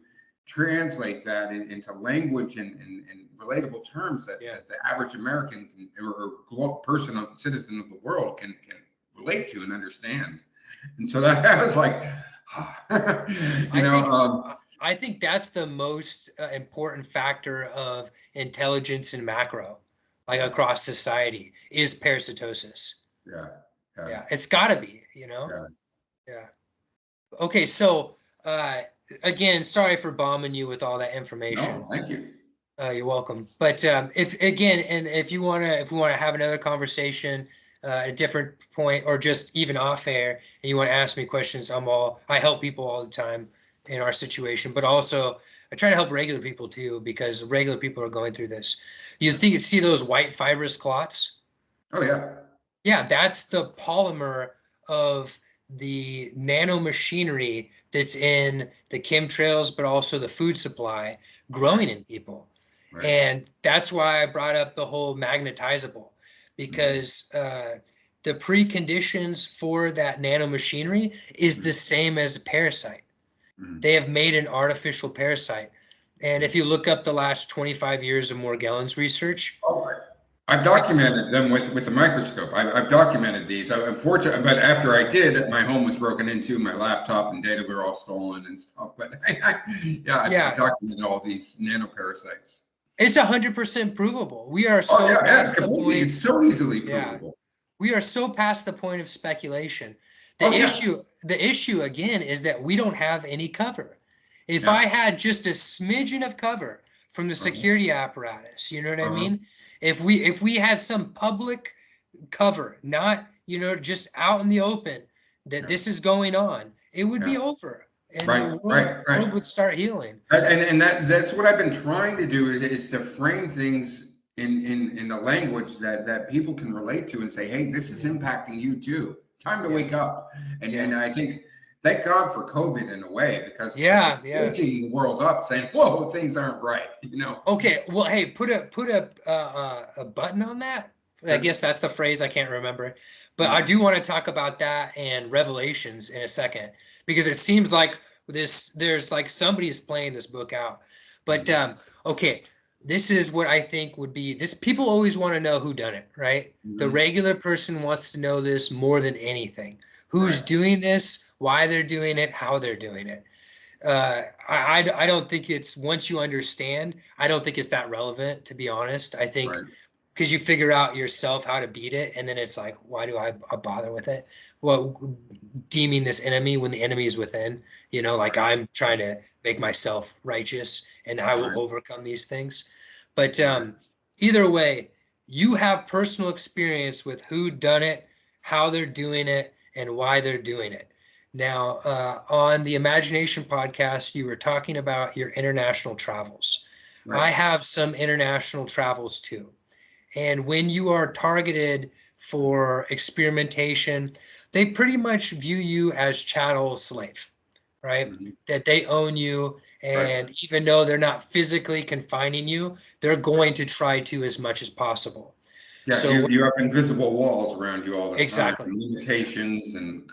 translate that into language and relatable terms yeah. that the average American or person, citizen of the world can relate to and understand. And so that I was like, you I know, think I think that's the most important factor of intelligence in macro, like yeah, across society, is parasitosis. yeah, yeah, Yeah, it's got to be, you know? yeah. Yeah. Okay, so uh, again, sorry for bombing you with all that information. No, thank you. You're welcome. But if again, and if we want to have another conversation, at a different point, or just even off air, and you want to ask me questions, I help people all the time in our situation, but also I try to help regular people too, because regular people are going through this. You see those white fibrous clots? Oh yeah. Yeah, that's the polymer of the nanomachinery that's in the chemtrails, but also the food supply growing in people. Right. And that's why I brought up the whole magnetizable, because the preconditions for that nanomachinery is the same as a parasite. They have made an artificial parasite. And if you look up the last 25 years of Morgellons research, Oh, I've documented them with a microscope. I've documented these. Unfortunately, but after I did, my home was broken into, my laptop and data were all stolen and stuff. But yeah, I've documented all these nanoparasites. It's 100% provable. We are Oh so yeah, past the completely. point. It's so easily Yeah, provable. we are so past the point of speculation. Oh yeah, The issue again is that we don't have any cover. If yeah. I had just a smidgen of cover from the security apparatus, you know what I mean? If we had some public cover, not, just out in the open, that this is going on, it would be over, and Right, the right, world right. would start healing. And that's what I've been trying to do is to frame things in a language that people can relate to and say, hey, this is impacting you too. Time to wake up. And I think, thank God for COVID in a way, because it's waking the world up, saying, whoa, things aren't right, Okay, well, hey, put a button on that. I guess that's the phrase. I can't remember, but I do want to talk about that and Revelations in a second, because it seems like there's like somebody's playing this book out. But okay, this is what I think would be this. People always want to know who done it, right? The regular person wants to know this more than anything. Who's doing this? Why they're doing it? How they're doing it. I don't think it's, once you understand, I don't think it's that relevant, to be honest. I think because you figure out yourself how to beat it, and then it's like, why do I bother with it? Well, deeming this enemy when the enemy is within, like I'm trying to make myself righteous and I will overcome these things. But either way, you have personal experience with who done it, how they're doing it, and why they're doing it. Now, on the Imagination podcast, you were talking about your international travels. I have some international travels too. And when you are targeted for experimentation, they pretty much view you as chattel slave, right? That they own you. And even though they're not physically confining you, they're going to try to as much as possible. Yeah, so you have invisible walls around you all the time. Exactly. Limitations and,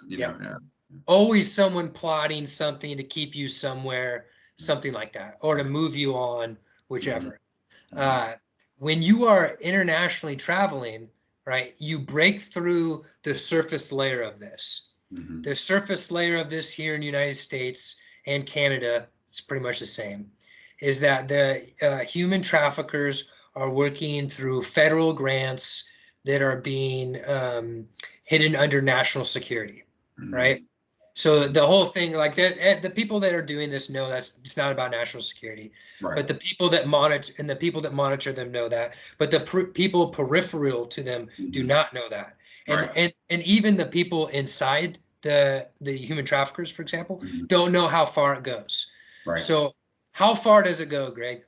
always someone plotting something to keep you somewhere, something like that, or to move you on, whichever. When you are internationally traveling, right, you break through the surface layer of this. The surface layer of this here in the United States and Canada, it's pretty much the same, is that the human traffickers are working through federal grants that are being hidden under national security, right? So the whole thing, like the people that are doing this know that's it's not about national security, but the people that monitor them know that, but the people peripheral to them do not know that, and even the people inside the human traffickers, for example, don't know how far it goes. So how far does it go, Greg?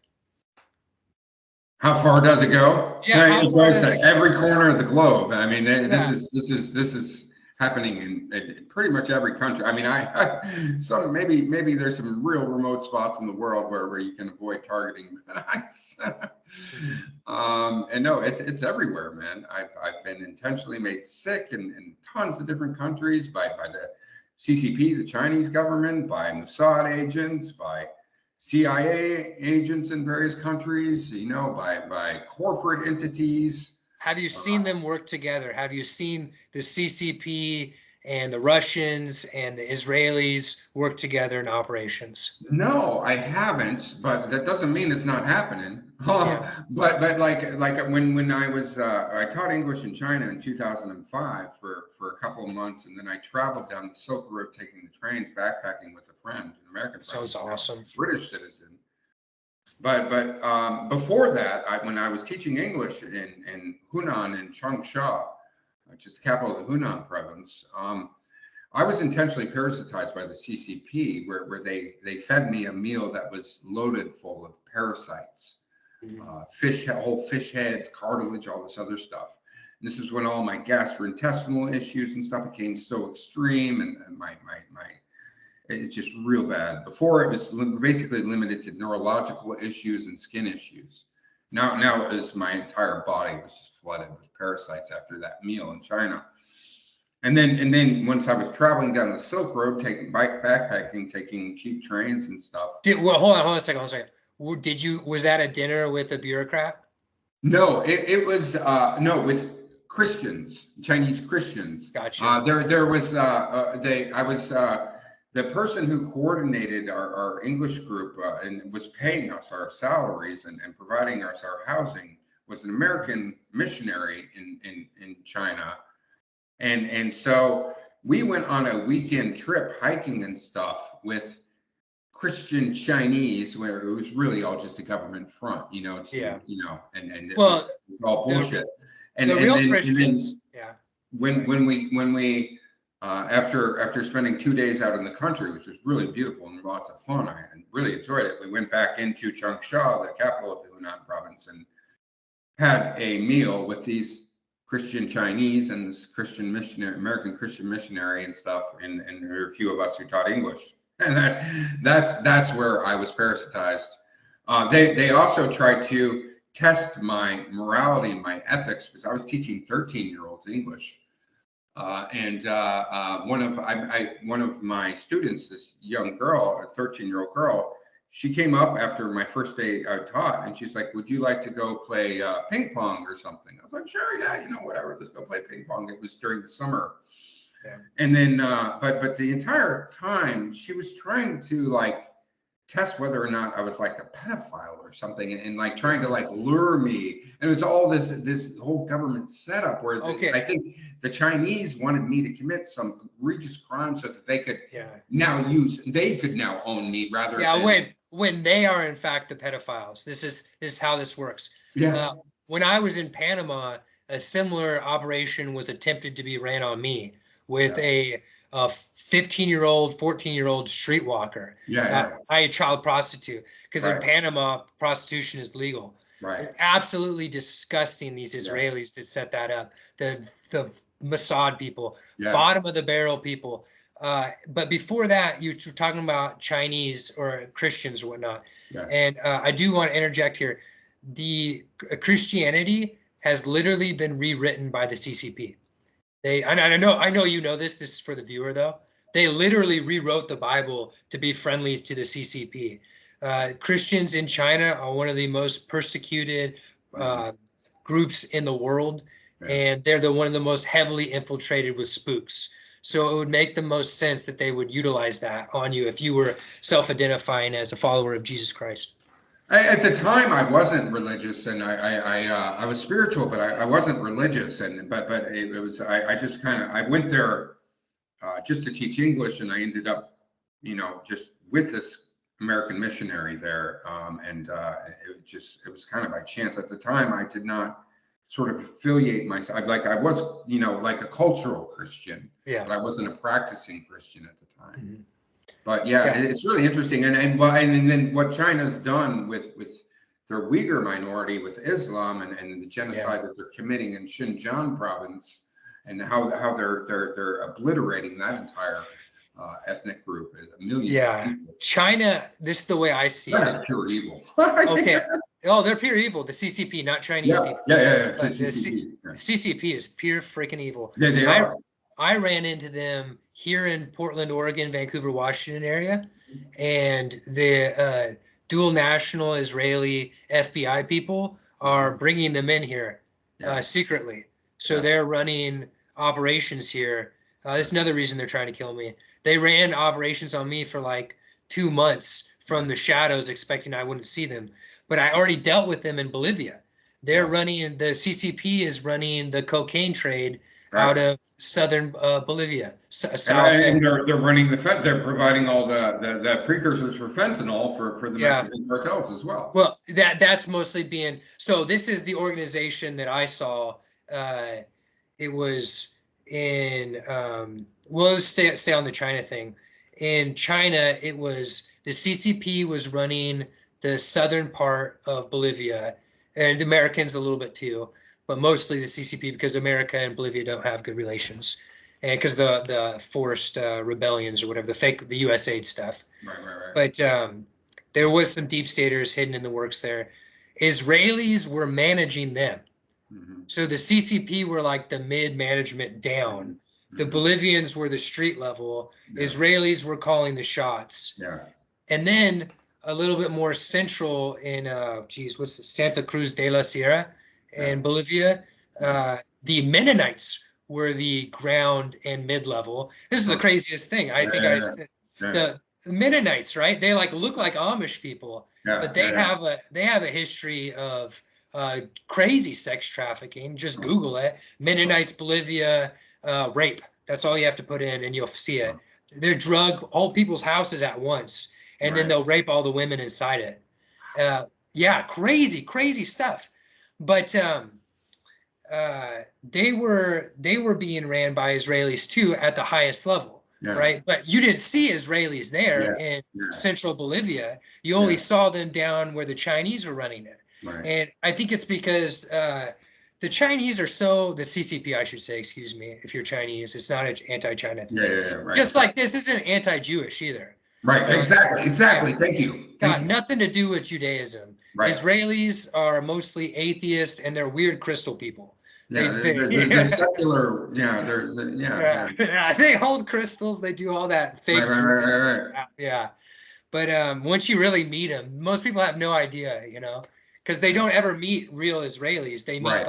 How far does it go? Yeah, it goes to every corner of the globe. I mean, this is happening in pretty much every country. I mean, some maybe there's some real remote spots in the world where you can avoid targeting. And no, it's everywhere, man. I've been intentionally made sick in tons of different countries by the CCP, the Chinese government, by Mossad agents, by CIA agents in various countries, by corporate entities. Have you seen them work together? Have you seen the CCP and the Russians and the Israelis work together in operations? No, I haven't, but that doesn't mean it's not happening. But like when I taught English in China in 2005 for a couple of months, and then I traveled down the Silk Road taking the trains, backpacking with a friend, an American friend. Sounds awesome. British citizen. But before that, when I was teaching English in Hunan and Changsha, which is the capital of the Hunan province. I was intentionally parasitized by the CCP, where they fed me a meal that was loaded full of parasites, whole fish heads, cartilage, all this other stuff. And this is when all my gastrointestinal issues and stuff became so extreme, and my it's just real bad. Before, it was basically limited to neurological issues and skin issues. Now it was my entire body was just flooded with parasites after that meal in China. And then once I was traveling down the Silk Road, taking backpacking, taking cheap trains and stuff. Hold on a second. Was that a dinner with a bureaucrat? No, it was no, with Christians, Chinese Christians. Gotcha. There was I was the person who coordinated our English group and was paying us our salaries and providing us our housing was an American missionary in China. And so we went on a weekend trip hiking and stuff with Christian Chinese, where it was really all just a government front, and it was all bullshit. And the real then, Christians, when we after spending 2 days out in the country, which was really beautiful and lots of fun, I really enjoyed it. We went back into Changsha, the capital of the Hunan province, and had a meal with these Christian Chinese and this Christian missionary, American Christian missionary and stuff, and there were a few of us who taught English, and that's where I was parasitized. They also tried to test my morality and my ethics, because I was teaching 13-year-olds English, and one of my students, this young girl, a 13-year-old girl, she came up after my first day I taught, and she's like, "Would you like to go play ping pong or something?" I was like, "Sure, yeah, whatever, let's go play ping pong." It was during the summer. Yeah. And then, but the entire time she was trying to test whether or not I was like a pedophile or something, and like trying to lure me. And it was all this whole government setup where I think the Chinese wanted me to commit some egregious crime so that they could now own me rather than when they are in fact the pedophiles. This is how this works. Yeah. When I was in Panama, a similar operation was attempted to be ran on me with a 15-year-old, 14-year-old streetwalker. A child prostitute, because in Panama, prostitution is legal. Right. Absolutely disgusting, these Israelis that set that up. The Mossad people, bottom of the barrel people. But before that, you were talking about Chinese or Christians or whatnot. Yeah. And I do want to interject here. The Christianity has literally been rewritten by the CCP. I know you know this. This is for the viewer though. They literally rewrote the Bible to be friendly to the CCP. Christians in China are one of the most persecuted groups in the world, and they're one of the most heavily infiltrated with spooks. So it would make the most sense that they would utilize that on you if you were self-identifying as a follower of Jesus Christ. At the time, I wasn't religious, and I was spiritual, but I wasn't religious. But it was I went there just to teach English, and I ended up, just with this American missionary there, and it was kind of by chance. At the time, I did not sort of affiliate myself. I was, like a cultural Christian, but I wasn't a practicing Christian at the time. Mm-hmm. But it's really interesting, and then what China's done with their Uyghur minority with Islam and the genocide that they're committing in Xinjiang province, and how they're obliterating that entire ethnic group is a million. People. China. This is the way I see it. Pure evil. Okay. Oh, they're pure evil. The CCP, not Chinese people. The CCP is pure freaking evil. They are. I ran into them here in Portland, Oregon, Vancouver, Washington area, and the dual national Israeli FBI people are bringing them in here secretly. So they're running operations here. That's another reason they're trying to kill me. They ran operations on me for like 2 months from the shadows, expecting I wouldn't see them. But I already dealt with them in Bolivia. They're running, the CCP is running the cocaine trade out of southern Bolivia. And they're running they're providing all the precursors for fentanyl for the Mexican cartels as well. Well, that's mostly being, so this is the organization that I saw it was in well, let's stay on the China thing. In China, it was the CCP was running the southern part of Bolivia, and the Americans a little bit too, but mostly the CCP because America and Bolivia don't have good relations, and because the forced rebellions or whatever, the US aid stuff. Right. But there was some deep staters hidden in the works there. Israelis were managing them. So the CCP were like the mid management down. The Bolivians were the street level. Yeah. Israelis were calling the shots. Yeah. And then a little bit more central in, what's it, Santa Cruz de la Sierra in Bolivia, the Mennonites were the ground and mid level. This is the craziest thing. I think I said the Mennonites, right? They like look like Amish people, but they have a history of crazy sex trafficking. Just Google it. Mennonites, Bolivia, rape. That's all you have to put in and you'll see it. They drug all people's houses at once, and then they'll rape all the women inside it. Yeah, crazy stuff. But they were being ran by Israelis too at the highest level, right? But you didn't see Israelis there in central Bolivia. You only saw them down where the Chinese were running it. And I think it's because the Chinese are the CCP, I should say, excuse me, if you're Chinese, it's not an anti-China thing. Right. Just like this isn't anti-Jewish either. Right, exactly. Thank you. Got nothing to do with Judaism. Right. Israelis are mostly atheist and they're weird crystal people. Yeah, they're secular. Yeah, they hold crystals. They do all that fake. Right. Yeah, but once you really meet them, most people have no idea, because they don't ever meet real Israelis. They meet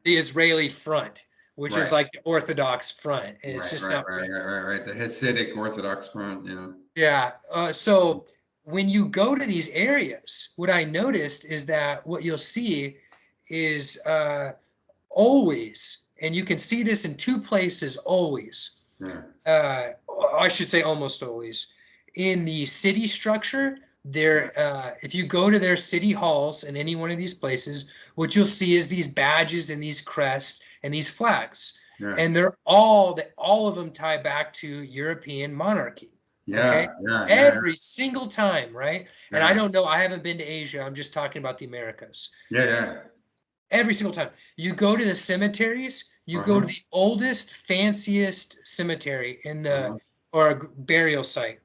the Israeli front, which is like the Orthodox front, and it's just not right. The Hasidic Orthodox front. Yeah. So when you go to these areas, what I noticed is that what you'll see is always, and you can see this in two places always, I should say almost always, in the city structure, if you go to their city halls in any one of these places, what you'll see is these badges and these crests and these flags. And they're all of them tie back to European monarchy. Every single time, right? And I don't know, I haven't been to Asia, I'm just talking about the Americas. Every single time you go to the cemeteries, you go to the oldest, fanciest cemetery in the or burial site,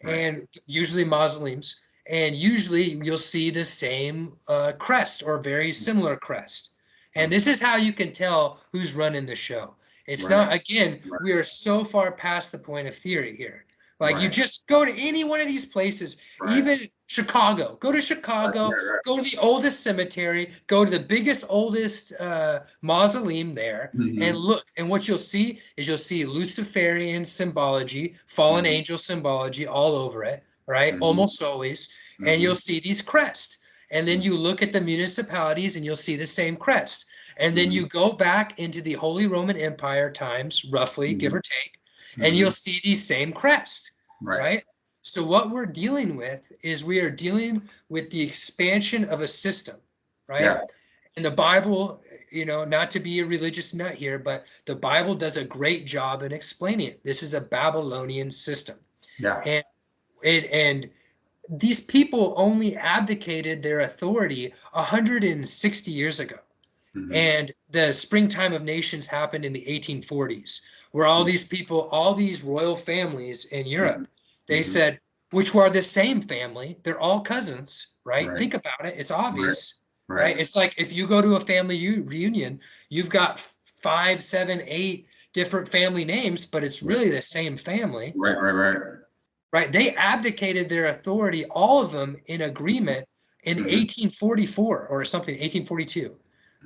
and usually mausoleums, and usually you'll see the same crest or very similar crest. And this is how you can tell who's running the show. It's not, again, we are so far past the point of theory here. Like you just go to any one of these places, even Chicago. Go to Chicago, go to the oldest cemetery, go to the biggest, oldest mausoleum there, and look. And what you'll see is Luciferian symbology, fallen angel symbology all over it, right? Almost always. And you'll see these crests. And then you look at the municipalities and you'll see the same crest. And then you go back into the Holy Roman Empire times, roughly, give or take, and you'll see these same crests, right? So what we're dealing with is we are dealing with the expansion of a system, right? And the Bible, not to be a religious nut here, but the Bible does a great job in explaining it. This is a Babylonian system. And these people only abdicated their authority 160 years ago. And the springtime of nations happened in the 1840s, where all these people, all these royal families in Europe, they said, which were the same family, they're all cousins, right? Think about it. It's obvious, right? It's like if you go to a family reunion, you've got 5, 7, 8 different family names, but it's really the same family. Right. They abdicated their authority, all of them in agreement in 1844 or something, 1842.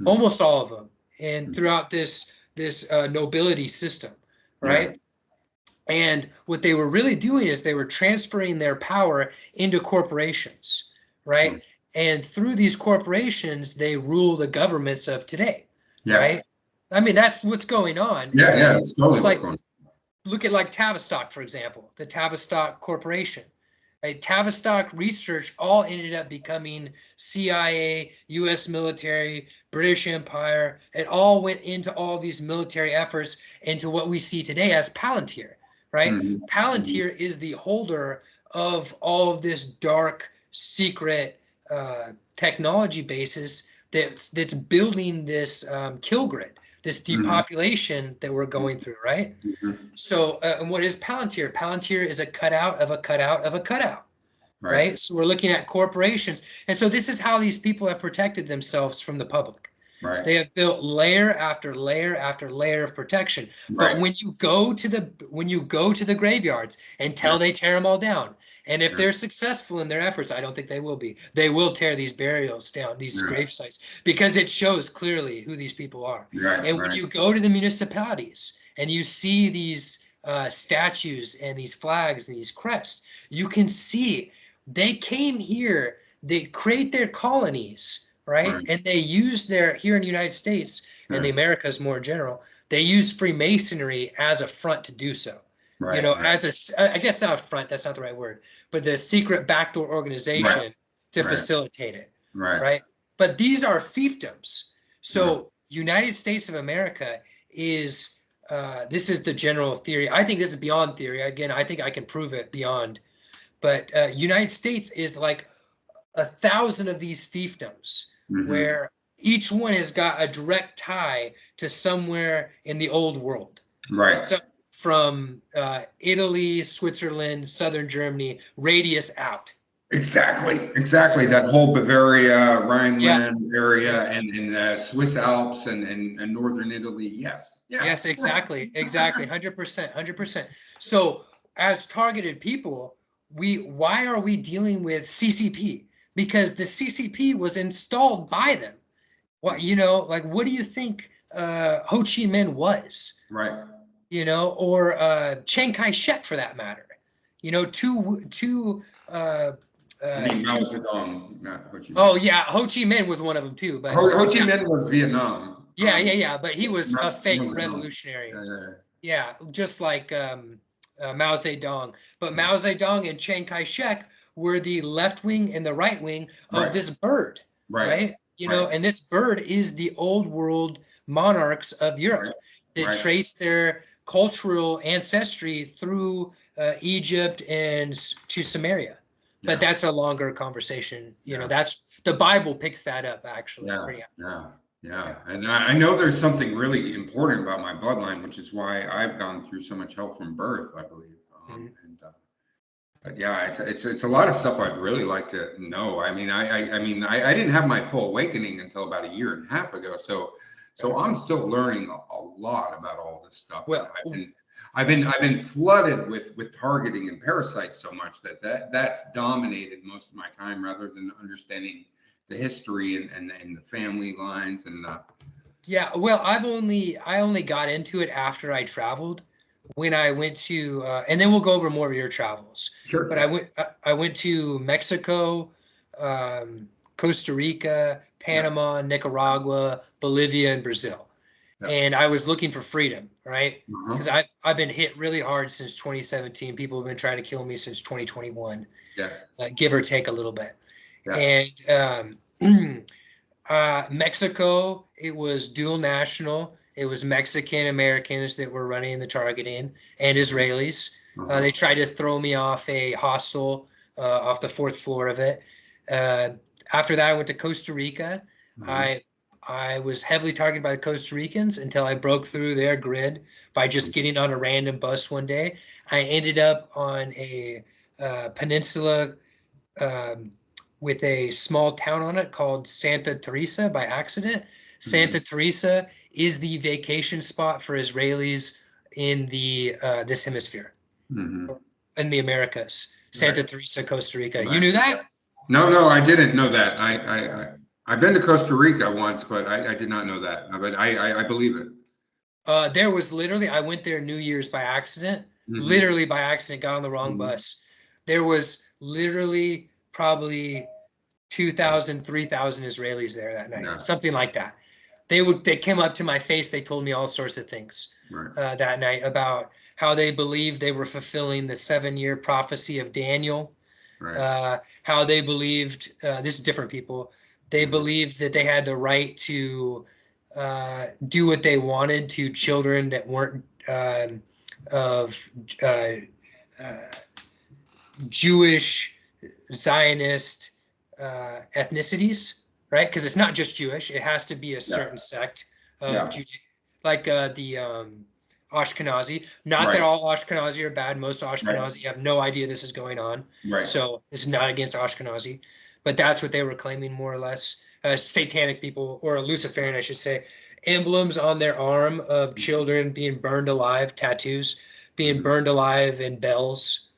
Almost all of them, and throughout this nobility system, right? And what they were really doing is they were transferring their power into corporations, right? And through these corporations, they rule the governments of today, right? I mean, that's what's going on. It's totally what's going on. Look at like Tavistock, for example, the Tavistock Corporation. Right? Tavistock research all ended up becoming CIA, U.S. military, British Empire. It all went into all these military efforts into what we see today as Palantir, right? Mhm. Palantir is the holder of all of this dark, secret technology basis that's building this kill grid, this Mhm. depopulation that we're going through, right? Mhm. So, and what is Palantir? Palantir is a cutout of a cutout of a cutout, Right. right? So we're looking at corporations. And so this is how these people have protected themselves from the public. Right. They have built layer after layer after layer of protection. But Right. when you go to the graveyards Yeah. until they tear them all down, and if Yeah. they're successful in their efforts, I don't think they will be. They will tear these burials down, these Yeah. grave sites, because it shows clearly who these people are. Right. And when Right. you go to the municipalities and you see these statues and these flags and these crests, you can see they came here, they create their colonies, right? Right. And they use their, here in the United States and the Yeah. Americas more general, they use Freemasonry as a front to do so. You Right. know, Right. I guess not a front, that's not the right word, but the secret backdoor Right. organization to Right. facilitate it, Right. right? But these are fiefdoms. Yeah. So United States of America is, this is the general theory. I think this is beyond theory. Again, I think I can prove it beyond, but United States is like 1,000 of these fiefdoms Mhm. where each one has got a direct tie to somewhere in the old world. Right. So from Italy, Switzerland, southern Germany, radius out. Exactly. Exactly. That whole Bavaria, Yeah, Rhineland area, yeah. and Swiss Alps and northern Italy. Yes. Yes, Yes. Yes. exactly, exactly, 100%, 100%. So as targeted people, why are we dealing with CCP? Because the CCP was installed by them. What, you know, like what do you think Ho Chi Minh was? Right. You know, or Chiang Kai-shek for that matter. You know, You mean Mao two. Zedong, not Ho Chi Oh Minh. yeah, Ho Chi Minh was one of them too. But Ho Chi yeah, Minh was Vietnam. yeah. But he was a Mao fake Zedong. revolutionary. Yeah, yeah, Yeah, just like Mao Zedong. But yeah. Mao Zedong and Chiang Kai-shek were the left wing and the right wing of Right. this bird, Right. right? You know, Right. and this bird is the old world monarchs of Right. Europe that Right. trace their cultural ancestry through Egypt and to Samaria. But Yeah. that's a longer conversation. You know, Yeah. that's the Bible picks that up actually. Yeah. Yeah, Yeah. yeah. Yeah. And I know there's something really important about my bloodline, which is why I've gone through so much hell from birth, I believe. Mhm. But yeah, it's a lot of stuff I'd really like to know. I mean, I didn't have my full awakening until about a year and a half ago. So I'm still learning a lot about all this stuff, and Well, I've been flooded with targeting and parasites so much that's dominated most of my time, rather than understanding the history and the family lines and yeah, well, I only got into it after I traveled. When I went to, and then we'll go over more of your travels. But sure. I went to Mexico, Costa Rica, Yeah. Panama, Nicaragua, Bolivia, and Brazil. Yeah. And I was looking for freedom, right? Because Uh-huh. I've been hit really hard since 2017. People have been trying to kill me since 2021, Yeah. give or take a little bit. Yeah. And Mexico, it was dual national. It was Mexican Americans that were running the targeting and Israelis. They Uh-huh. tried to throw me off a hostel off the fourth floor of it. Uh, After that, I went to Costa Rica. Uh-huh. I I was heavily targeted by the Costa Ricans until I broke through their grid by just getting on a random bus one day. I ended up on a peninsula um, with a small town on it called Santa Teresa by accident. Mhm. Santa Teresa is the vacation spot for Israelis in the this hemisphere, Mhm. in the Americas. Right. Santa Teresa, Costa Rica. You Right. knew that? No, no, I didn't know that. I've been to Costa Rica once, but I did not know that. But I believe it. There was literally, I went there New Year's by accident, Hmm. literally by accident, got on the wrong Hmm. bus. There was literally probably 2,000, 3,000 Israelis there that night, Yeah. something like that. They came up to my face. They told me all sorts of things Right. that night about how they believed they were fulfilling the 7-year prophecy of Daniel, how they believed, this is different people, they believed that they had the right to do what they wanted to children that weren't of Jewish, Zionist ethnicities, right? Because it's not just Jewish; it has to be a certain sect of like the Ashkenazi. Not that all Ashkenazi are bad. Most Ashkenazi have no idea this is going on. So this is not against Ashkenazi, but that's what they were claiming, more or less. Satanic people, or Luciferian, I should say, emblems on their arm of children being burned alive, tattoos, being burned alive, and bells,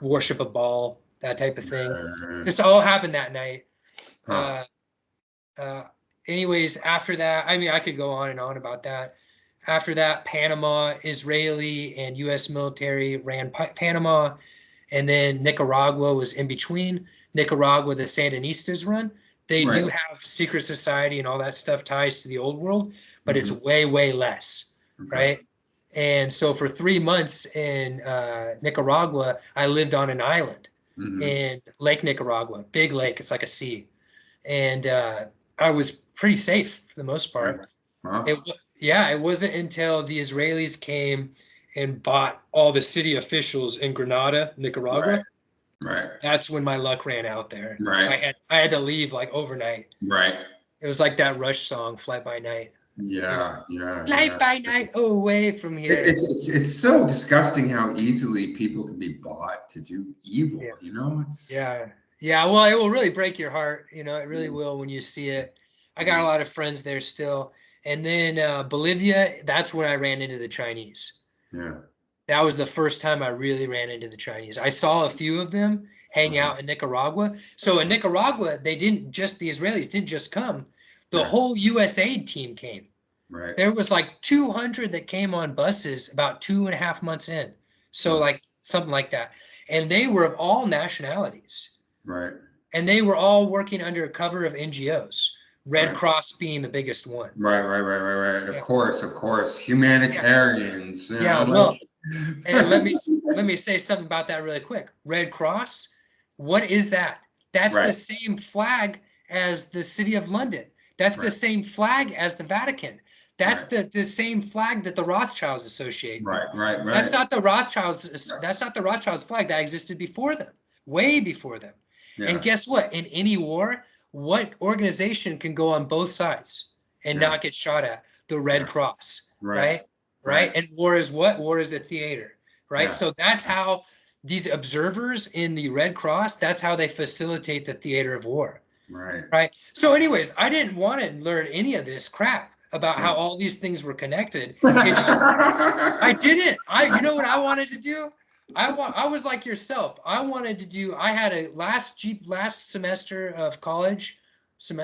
worship a ball, that type of thing. This all happened that night. Anyways, after that, I mean, I could go on and on about that. After that, Panama, Israeli and U.S. military ran Panama, and then Nicaragua was in between. Nicaragua, the Sandinistas run. They do have secret society and all that stuff, ties to the old world, but it's way, way less, right? And so for 3 months in Nicaragua, I lived on an island in Lake Nicaragua, big lake. It's like a sea. And I was pretty safe for the most part. It wasn't until the Israelis came and bought all the city officials in Grenada, Nicaragua. That's when my luck ran out there. I had to leave like overnight. It was like that Rush song, Fly By Night. Fly by night away from here. It's so disgusting how easily people can be bought to do evil. You know, well, it will really break your heart. You know, it really will when you see it. I got a lot of friends there still. And then Bolivia, that's when I ran into the Chinese. That was the first time I really ran into the Chinese. I saw a few of them hang out in Nicaragua. So in Nicaragua, the Israelis didn't just come. The whole USAID team came. There was like 200 that came on buses about 2.5 months in. So like something like that. And they were of all nationalities. And they were all working under cover of NGOs. Red Cross being the biggest one. Of course. Humanitarians. Well, and let me say something about that really quick. Red Cross, what is that? That's the same flag as the City of London. That's the same flag as the Vatican. That's the same flag that the Rothschilds associate with. That's not the Rothschilds. That's not the Rothschilds flag that existed before them, way before them. And guess what? In any war, what organization can go on both sides and not get shot at? The Red Cross, right? And war is what? War is the theater, right? So that's how these observers in the Red Cross, that's how they facilitate the theater of war. Right. So anyways, I didn't want to learn any of this crap about how all these things were connected. It's just, I didn't. You know what I wanted to do? I was like yourself. I had a last semester of college.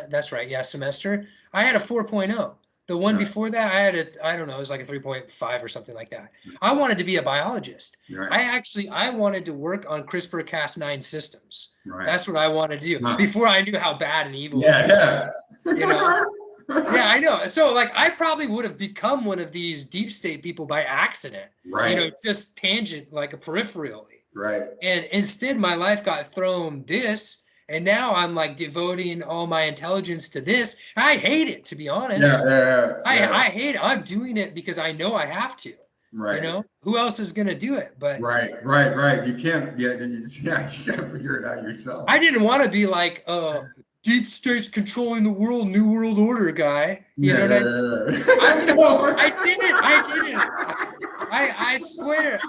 That's right. Semester. I had a 4.0. The one before that, I had I don't know, it was like a 3.5 or something like that. I wanted to be a biologist. I wanted to work on CRISPR-Cas9 systems. That's what I wanted to do before I knew how bad and evil it was. You know? I know. So like, I probably would have become one of these deep state people by accident. You know, just tangent, like a peripherally. And instead, my life got thrown this. And now I'm like devoting all my intelligence to this. I hate it, to be honest. I hate it. I'm doing it because I know I have to. You know, who else is going to do it? But You can't. You got to figure it out yourself. I didn't want to be like deep state's controlling the world, New World Order guy. You know what I mean? I didn't. I swear,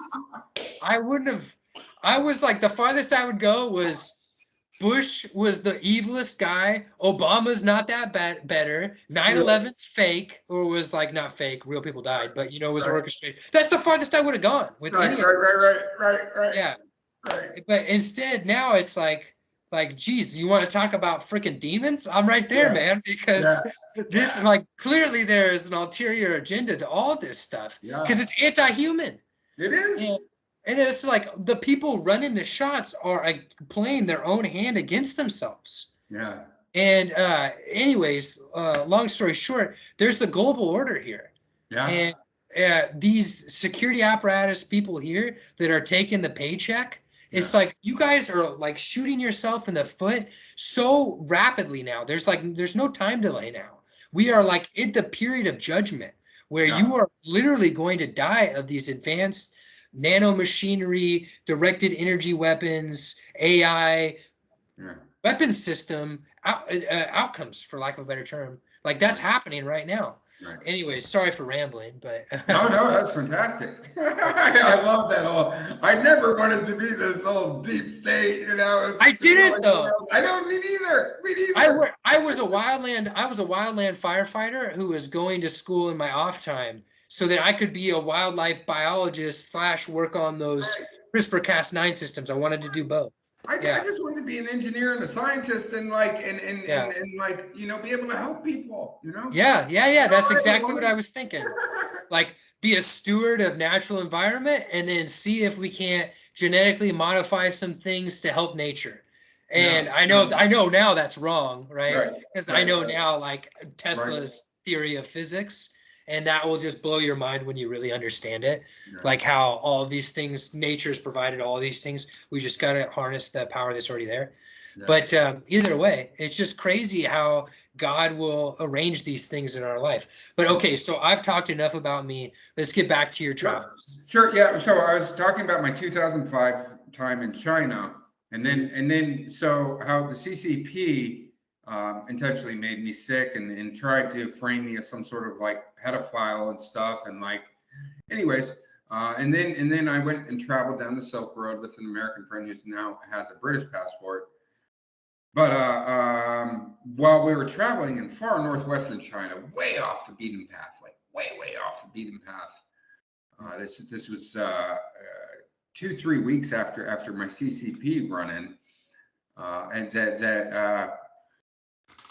I wouldn't have. I was like, the farthest I would go was Bush was the evilest guy. Obama's not that better. 9/11's fake, or was like not fake. Real people died, but you know, it was orchestrated. That's the farthest I would have gone with any of this. Yeah. But instead, now it's like, geez, you want to talk about freaking demons? I'm right there, man, because this, like, clearly there is an ulterior agenda to all this stuff because it's anti-human. It is. And it's like the people running the shots are playing their own hand against themselves. And anyways, long story short, there's the global order here. And these security apparatus people here that are taking the paycheck It's Yeah. like you guys are like shooting yourself in the foot so rapidly now. There's no time delay now. We are like in the period of judgment where Yeah. you are literally going to die of these advanced nanomachinery, directed energy weapons, AI, Yeah. weapon system outcomes, for lack of a better term. Like that's Right. happening right now. Right. Anyways, sorry for rambling, but No, no, that's fantastic. right. I love that whole. I never wanted to be this whole deep state, I didn't controlling the though. world. I don't. Me neither. Me neither. I was a wildland firefighter who was going to school in my off time so that I could be a wildlife biologist slash work on those Right. CRISPR-Cas9 systems. I wanted to do both. I Yeah, just wanted to be an engineer and a scientist and like yeah, and like be able to help people. yeah. That's That's all I exactly what I wanted. was thinking. Like, be a steward of natural environment and then see if we can't genetically modify some things to help nature. Yeah. And Yeah. I know now that's wrong, right? Right. Because I Right. know Right. now like Right. Tesla's theory of physics, and that will just blow your mind when you really understand it. Right. Like how all of these things, nature's provided all these things. We just got to harness the power that's already there. Yeah. But either way, it's just crazy how God will arrange these things in our life. But okay, so I've talked enough about me. Let's get back to your Sure. travels. Sure. Yeah. So I was talking about my 2005 time in China, and then so how the CCP intentionally made me sick and tried to frame me as some sort of like pedophile and stuff, and like, anyways. And then I went and traveled down the Silk Road with an American friend who's now has a British passport. But while we were traveling in far northwestern China, way off the beaten path, like way off the beaten path. This was 2-3 weeks after my CCP run in, and that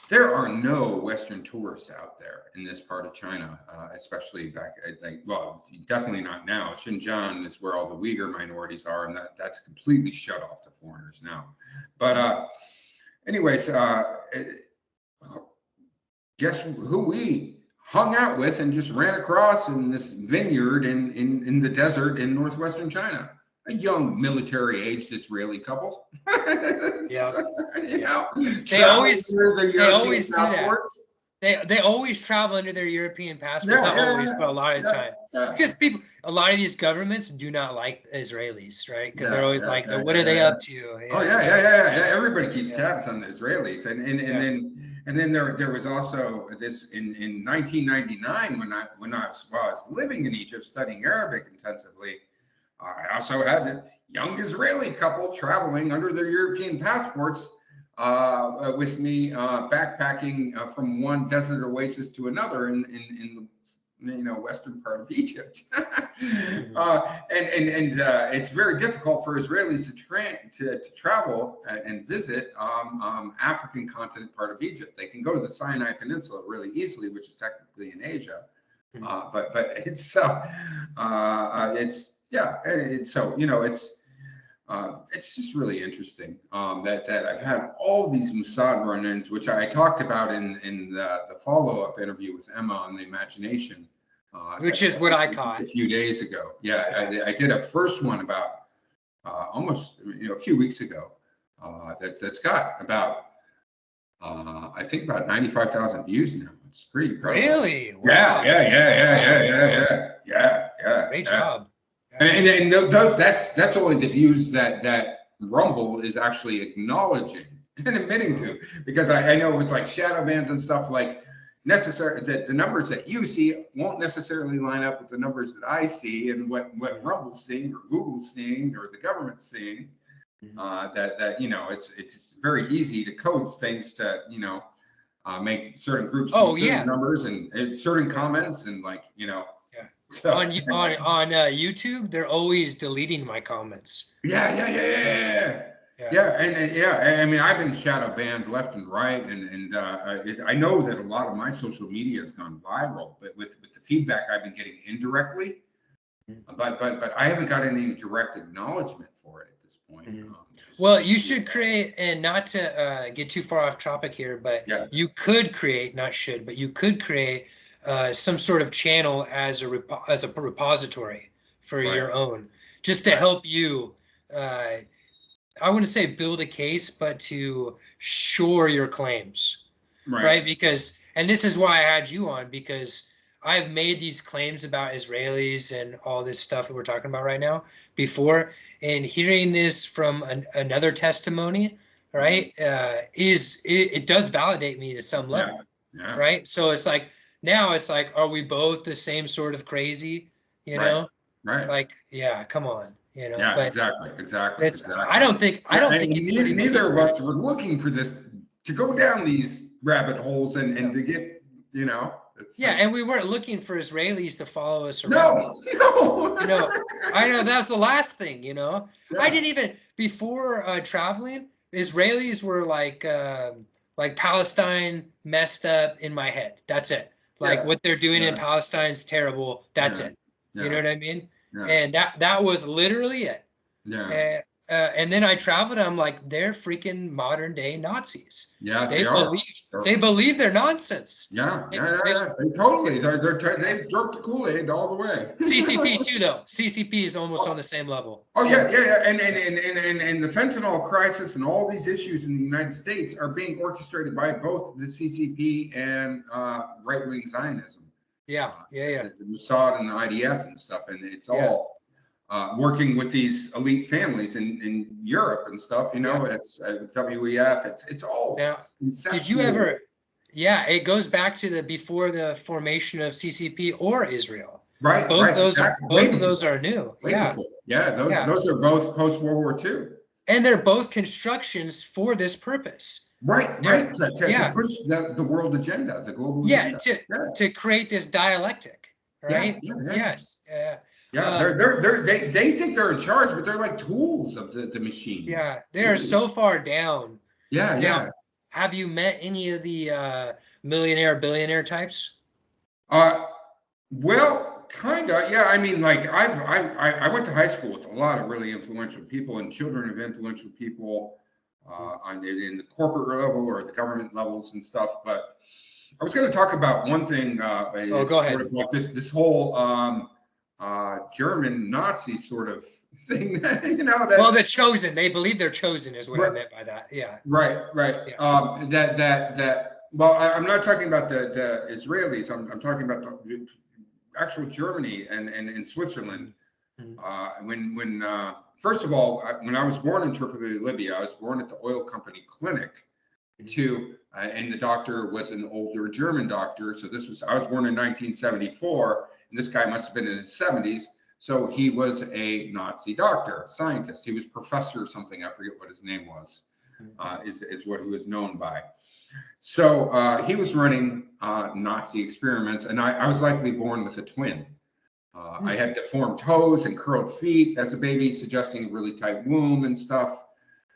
there are no Western tourists out there in this part of China, especially back definitely not now. Xinjiang is where all the Uyghur minorities are, and that's completely shut off to foreigners now. But anyways, guess who we hung out with and just ran across in this vineyard in the desert in northwestern China? A young military-aged Israeli couple. Yeah. They traveling always under their they European always do that. passports. They always travel under their European passports. Yeah, Not always, but a lot of the yeah, time. yeah, Because a lot of these governments do not like Israelis, right? Because they're yeah, always yeah, like, yeah, what yeah, are they yeah. up to? Oh Yeah, yeah. Everybody keeps yeah, tabs on the Israelis, and yeah. then there was also this in 1999 when I was living in Egypt studying Arabic intensively. I also had a young Israeli couple traveling under their European passports with me, backpacking from one desert oasis to another in the western part of Egypt. Mhm. And it's very difficult for Israelis to travel and visit African continent part of Egypt. They can go to the Sinai Peninsula really easily, which is technically in Asia, but it's just really interesting that I've had all these Mossad run-ins, which I talked about in the follow-up interview with Emma on the imagination, Which is what I caught. a few days ago. Yeah, I did a first one about almost a few weeks ago. That's got about I think about 95,000 views now. It's pretty incredible. Really? Wow. Yeah. Great job. And that's only the views that Rumble is actually acknowledging and admitting to, because I know with like shadow bans and stuff, like that the numbers that you see won't necessarily line up with the numbers that I see and what Rumble's seeing or Google's seeing or the government's seeing. It's very easy to code things to make certain groups see certain numbers and certain comments and so. On YouTube, they're always deleting my comments. Yeah. And I mean, I've been shadow banned left and right, and I know that a lot of my social media has gone viral, but with the feedback I've been getting indirectly, but I haven't got any direct acknowledgement for it at this point. Well, you should create, and not to get too far off topic here, but you could create, not should, but you could create some sort of channel as a repository for your own, just to help you I wouldn't say build a case, but to shore your claims, Right. right? Because, and this is why I had you on, because I've made these claims about Israelis and all this stuff that we're talking about right now before, and hearing this from another testimony, right, it does validate me to some Yeah. level, Yeah. right? So it's like, now it's like, are we both the same sort of crazy, you Right. know? Right. Like, yeah, come on, Yeah, but exactly, exactly, it's, I exactly. don't think, I Yeah, don't and think anybody neither believes of that. us were looking for this to go down these rabbit holes and Yeah. to get, it's Yeah, like, and we weren't looking for Israelis to follow us around. no, no. You know, I know that's the last thing, you know. I Yeah, didn't even before traveling, Israelis were like Palestine messed up in my head. That's it. Like yeah, what they're doing in yeah, Palestine is terrible. That's yeah, it. You know yeah, what I mean? yeah, And that was literally it. yeah, And, and then I traveled. I'm like, they're freaking modern day Nazis. yeah, they They are. believe they believe they're nonsense. Yeah, They, yeah, yeah, they, yeah. They totally, yeah. they've drunk the Kool-Aid all the way. CCP too, though. CCP is almost on the same level. Oh yeah, Almost. yeah, yeah, Yeah. and the fentanyl crisis and all these issues in the United States are being orchestrated by both the CCP and right-wing Zionism, Yeah. uh, Yeah. Yeah. the Mossad and the IDF and stuff, and it's Yeah. all working with these elite families in Europe and stuff. Yeah. It's WEF. It's all Now, did you incestual. ever? Yeah, it goes back to the before the formation of CCP or Israel. Right, right, exactly. Both of those are new. Way Yeah. before. Yeah, Yeah. those are both post World War II. And they're both constructions for this purpose. Right, They're right. To yeah. push the world agenda, the global Yeah, agenda. Yeah, to create this dialectic, yeah, right? yeah, yeah. Yes. Yeah, they think they're in charge, but they're like tools of the machine. Yeah, they are so far down. Yeah, Now, yeah. have you met any of the millionaire, billionaire types? Uh, well, kinda. Yeah, I mean, like I went to high school with a lot of really influential people and children of influential people in the corporate level or the government levels and stuff. But I was going to talk about one thing. Oh, go Is sort ahead. of like this whole German Nazi sort of thing. Well, That the chosen. They believe they're chosen, is what I right, meant by that. Yeah, right, right. yeah. That. Well, I'm not talking about the Israelis. I'm talking about the actual Germany and Switzerland. Mhm. When first of all, when I was born in Tripoli, Libya, I was born at the oil company clinic. And the doctor was an older German doctor. So I was born in 1974, and this guy must have been in his 70s. So he was a Nazi doctor, scientist. He was professor something. I forget what his name was. Is what he was known by. So he was running Nazi experiments, and I was likely born with a twin. I had deformed toes and curled feet as a baby, suggesting a really tight womb and stuff.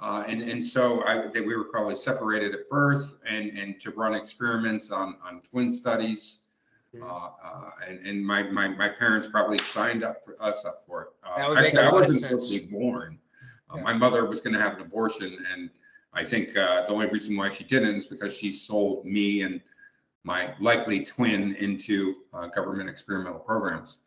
And so we were probably separated at birth, and to run experiments on twin studies. And my parents probably signed us up for it. That would make Actually, a I lot of wasn't supposed to sense. be born. Yeah. My mother was going to have an abortion, and I think the only reason why she didn't is because she sold me and my likely twin into government experimental programs.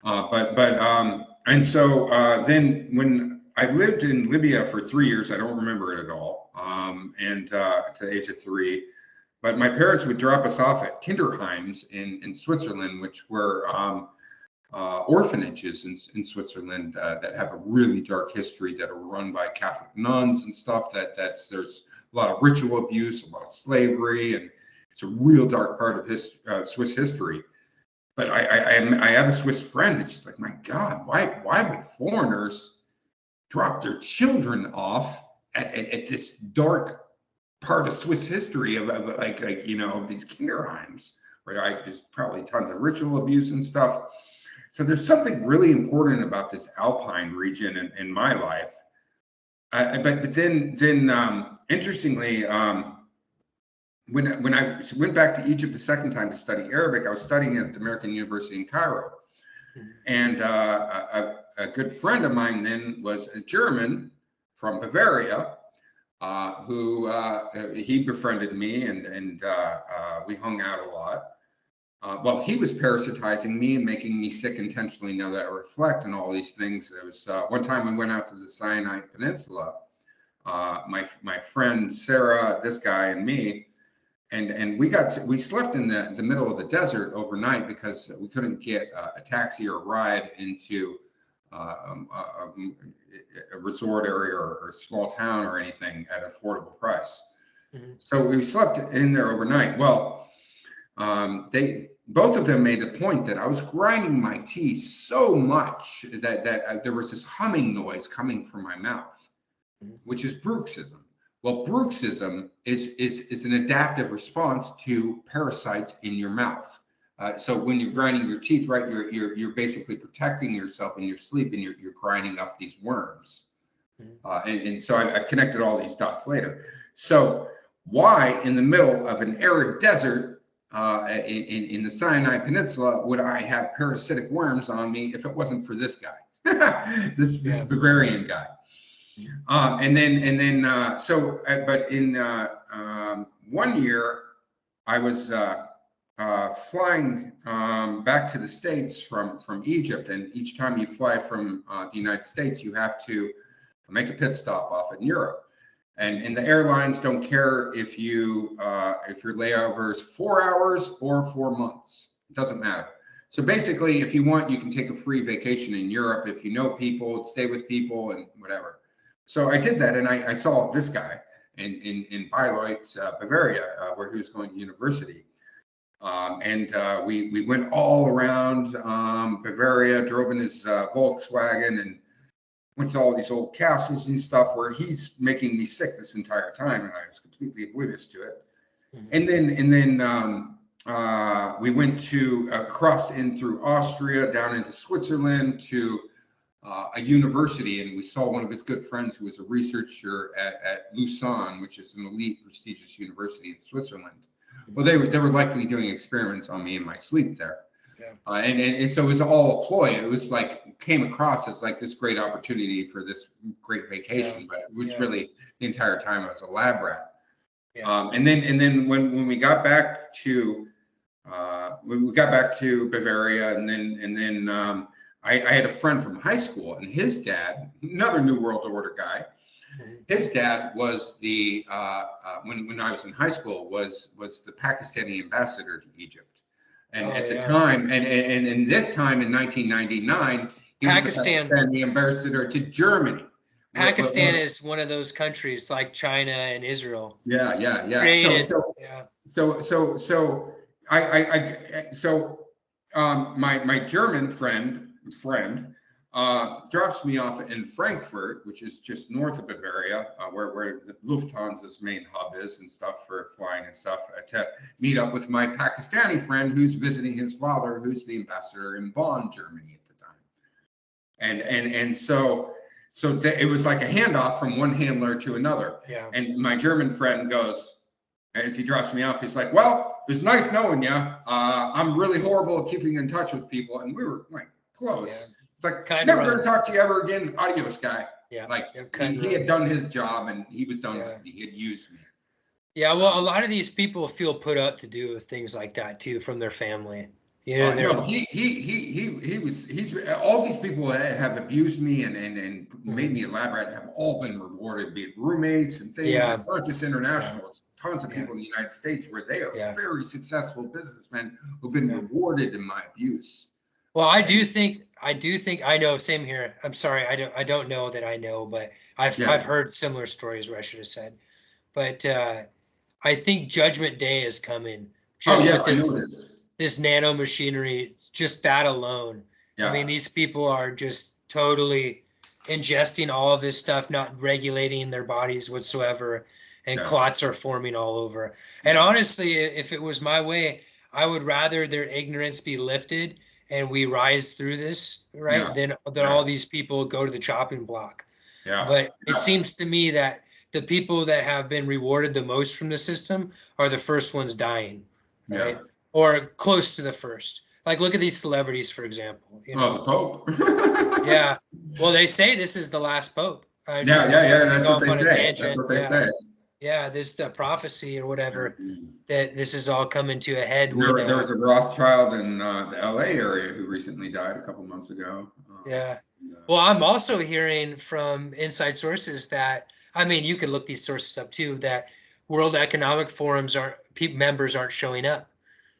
And so then when I lived in Libya for 3 years, I don't remember it at all, and to the age of 3. But my parents would drop us off at Kinderheims in Switzerland, which were orphanages in Switzerland that have a really dark history, that are run by Catholic nuns and stuff. There's a lot of ritual abuse, a lot of slavery, and it's a real dark part of Swiss history. But I have a Swiss friend, and she's like, my God, why would foreigners drop their children off at this dark part of Swiss history of like these Kinderheims, where there's probably tons of ritual abuse and stuff. So there's something really important about this Alpine region in my life. But then interestingly, when I went back to Egypt the second time to study Arabic, I was studying at the American University in Cairo. And a good friend of mine then was a German from Bavaria, who he befriended me, and we hung out a lot. well, he was parasitizing me and making me sick intentionally. Now that I reflect on all these things, it was one time we went out to the Sinai Peninsula. My friend Sarah, this guy, and me, and we slept in the middle of the desert overnight because we couldn't get a taxi or a ride into a resort area or a small town or anything at an affordable price. Mm-hmm. So we slept in there overnight. Well, both of them made the point that I was grinding my teeth so much that there was this humming noise coming from my mouth, which is bruxism. Well, bruxism is an adaptive response to parasites in your mouth. So when you're grinding your teeth, right, you're basically protecting yourself in your sleep, and you're grinding up these worms. And so I've connected all these dots later. So why, in the middle of an arid desert, in the Sinai Peninsula, would I have parasitic worms on me if it wasn't for this guy, this Bavarian guy? But in 1 year, I was flying back to the States from Egypt, and each time you fly from the United States, you have to make a pit stop off in Europe. And the airlines don't care if your layover is 4 hours or 4 months. It doesn't matter. So basically, if you want, you can take a free vacation in Europe if you know people, stay with people, and whatever. So I did that, and I saw this guy in Bayreuth, Bavaria, where he was going to university. We went all around Bavaria, drove in his Volkswagen, and went to all these old castles and stuff where he's making me sick this entire time, and I was completely oblivious to it. Mm-hmm. And then we went to cross in through Austria, down into Switzerland to a university, and we saw one of his good friends who was a researcher at Lausanne, which is an elite, prestigious university in Switzerland. Well, they were likely doing experiments on me in my sleep there. Yeah. And so it was all a ploy. It was like, came across as like this great opportunity for this great vacation, but it was really the entire time I was a lab rat. Yeah. And then when we got back to Bavaria, and then I had a friend from high school, and his dad, another New World Order guy, his dad was the when I was in high school was the Pakistani ambassador to Egypt. And at the time, and this time in 1999, he was the ambassador to Germany. Pakistan is one of those countries like China and Israel. Yeah. My German friend drops me off in Frankfurt, which is just north of Bavaria, where the Lufthansa's main hub is and stuff for flying and stuff, to meet up with my Pakistani friend who's visiting his father, who's the ambassador in Bonn, Germany at the time. And so it was like a handoff from one handler to another. Yeah. And my German friend goes, as he drops me off, he's like, "Well, it was nice knowing you. I'm really horrible at keeping in touch with people." And we were like close. Yeah. It's like, never going to talk to you ever again. Adios, guy. Yeah. Like he had done his job and he was done with me. He had used me. Yeah. Well, a lot of these people feel put up to do things like that too from their family. You know, no, he's all these people that have abused me and made me a lab rat have all been rewarded, be it roommates and things. Yeah. It's not just international. It's tons of people in the United States where they are very successful businessmen who've been rewarded in my abuse. Well, I do think I know. Same here. I'm sorry. I don't know that I know, but I've heard similar stories where I should have said, but I think Judgment Day is coming. Just with this nano machinery, just that alone. Yeah. I mean, these people are just totally ingesting all of this stuff, not regulating their bodies whatsoever, and clots are forming all over. And honestly, if it was my way, I would rather their ignorance be lifted and we rise through this, right? Then all these people go to the chopping block. Yeah. But it seems to me that the people that have been rewarded the most from the system are the first ones dying, right? Or close to the first. Like, look at these celebrities, for example. You know? Oh, the Pope. Yeah. Well, they say this is the last Pope. That's what they say. That's what they say. Yeah, this the prophecy or whatever that this is all coming to a head. There was a Rothschild in the LA area who recently died a couple months ago. Yeah. Well, I'm also hearing from inside sources that, I mean, you could look these sources up too, that World Economic Forums members aren't showing up.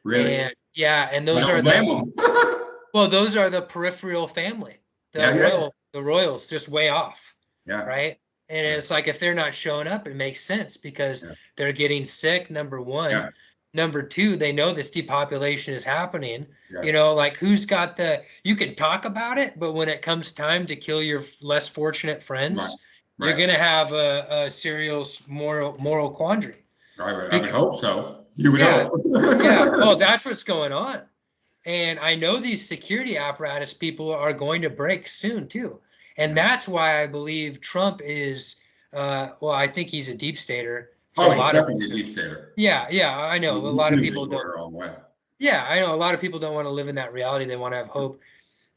Really? And yeah, and I those don't are blame the, them. well, those are the peripheral family, Yeah. the royals just way off, Yeah. right? And Yeah. it's like if they're not showing up, it makes sense because Yeah. they're getting sick, number one. Yeah. Number two, they know this depopulation is happening. Yeah. You know, like who's got you can talk about it, but when it comes time to kill your less fortunate Right. friends, you're Right. going to have a serious moral quandary. I would hope so. You would Yeah. hope. Yeah. Well, that's what's going on. And I know these security apparatus people are going to break soon too. And that's why I believe Trump is, well, I think he's a deep stater for Oh, a he's lot of definitely a reasons. deep stater. Yeah, yeah, I know. A He's lot of New people don't. Age all the way. Yeah, I know a lot of people don't want to live in that reality. They want to have hope.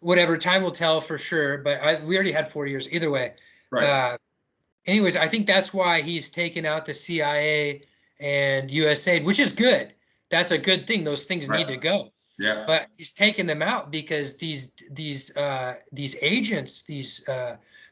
Whatever, time will tell for sure. But we already had 4 years. Either way. Right. Anyways, I think that's why he's taken out the CIA and USAID, which is good. That's a good thing. Those things need to go. Yeah. But he's taking them out because these agents, these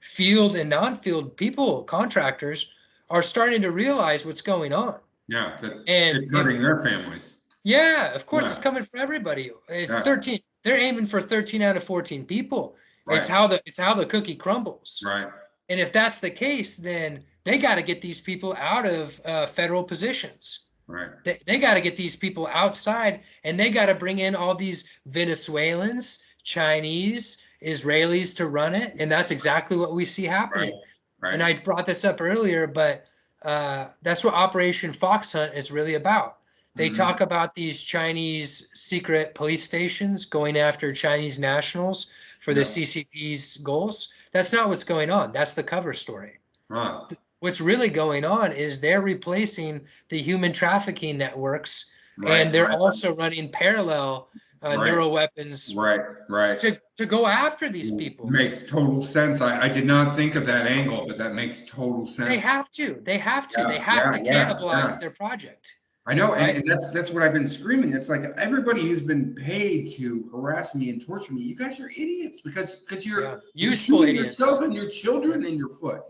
field and non-field people, contractors, are starting to realize what's going on. Yeah. And it's hurting their families. yeah, of course, it's coming for everybody. It's 13. They're aiming for 13 out of 14 people. Right. It's how the cookie crumbles. Right. And if that's the case, then they got to get these people out of federal positions. Right. They got to get these people outside, and they got to bring in all these Venezuelans, Chinese, Israelis to run it. And that's exactly what we see happening. Right. Right. And I brought this up earlier, but that's what Operation Fox Hunt is really about. They talk about these Chinese secret police stations going after Chinese nationals for the CCP's goals. That's not what's going on. That's the cover story. Huh. What's really going on is they're replacing the human trafficking networks, and they're also running parallel neural weapons to go after these people. Makes total sense. I did not think of that angle, but that makes total sense. They have to. They have to cannibalize their project. I know, and that's what I've been screaming. It's like everybody who's been paid to harass me and torture me, you guys are idiots because you're useful idiots. Yourself and your children in the foot.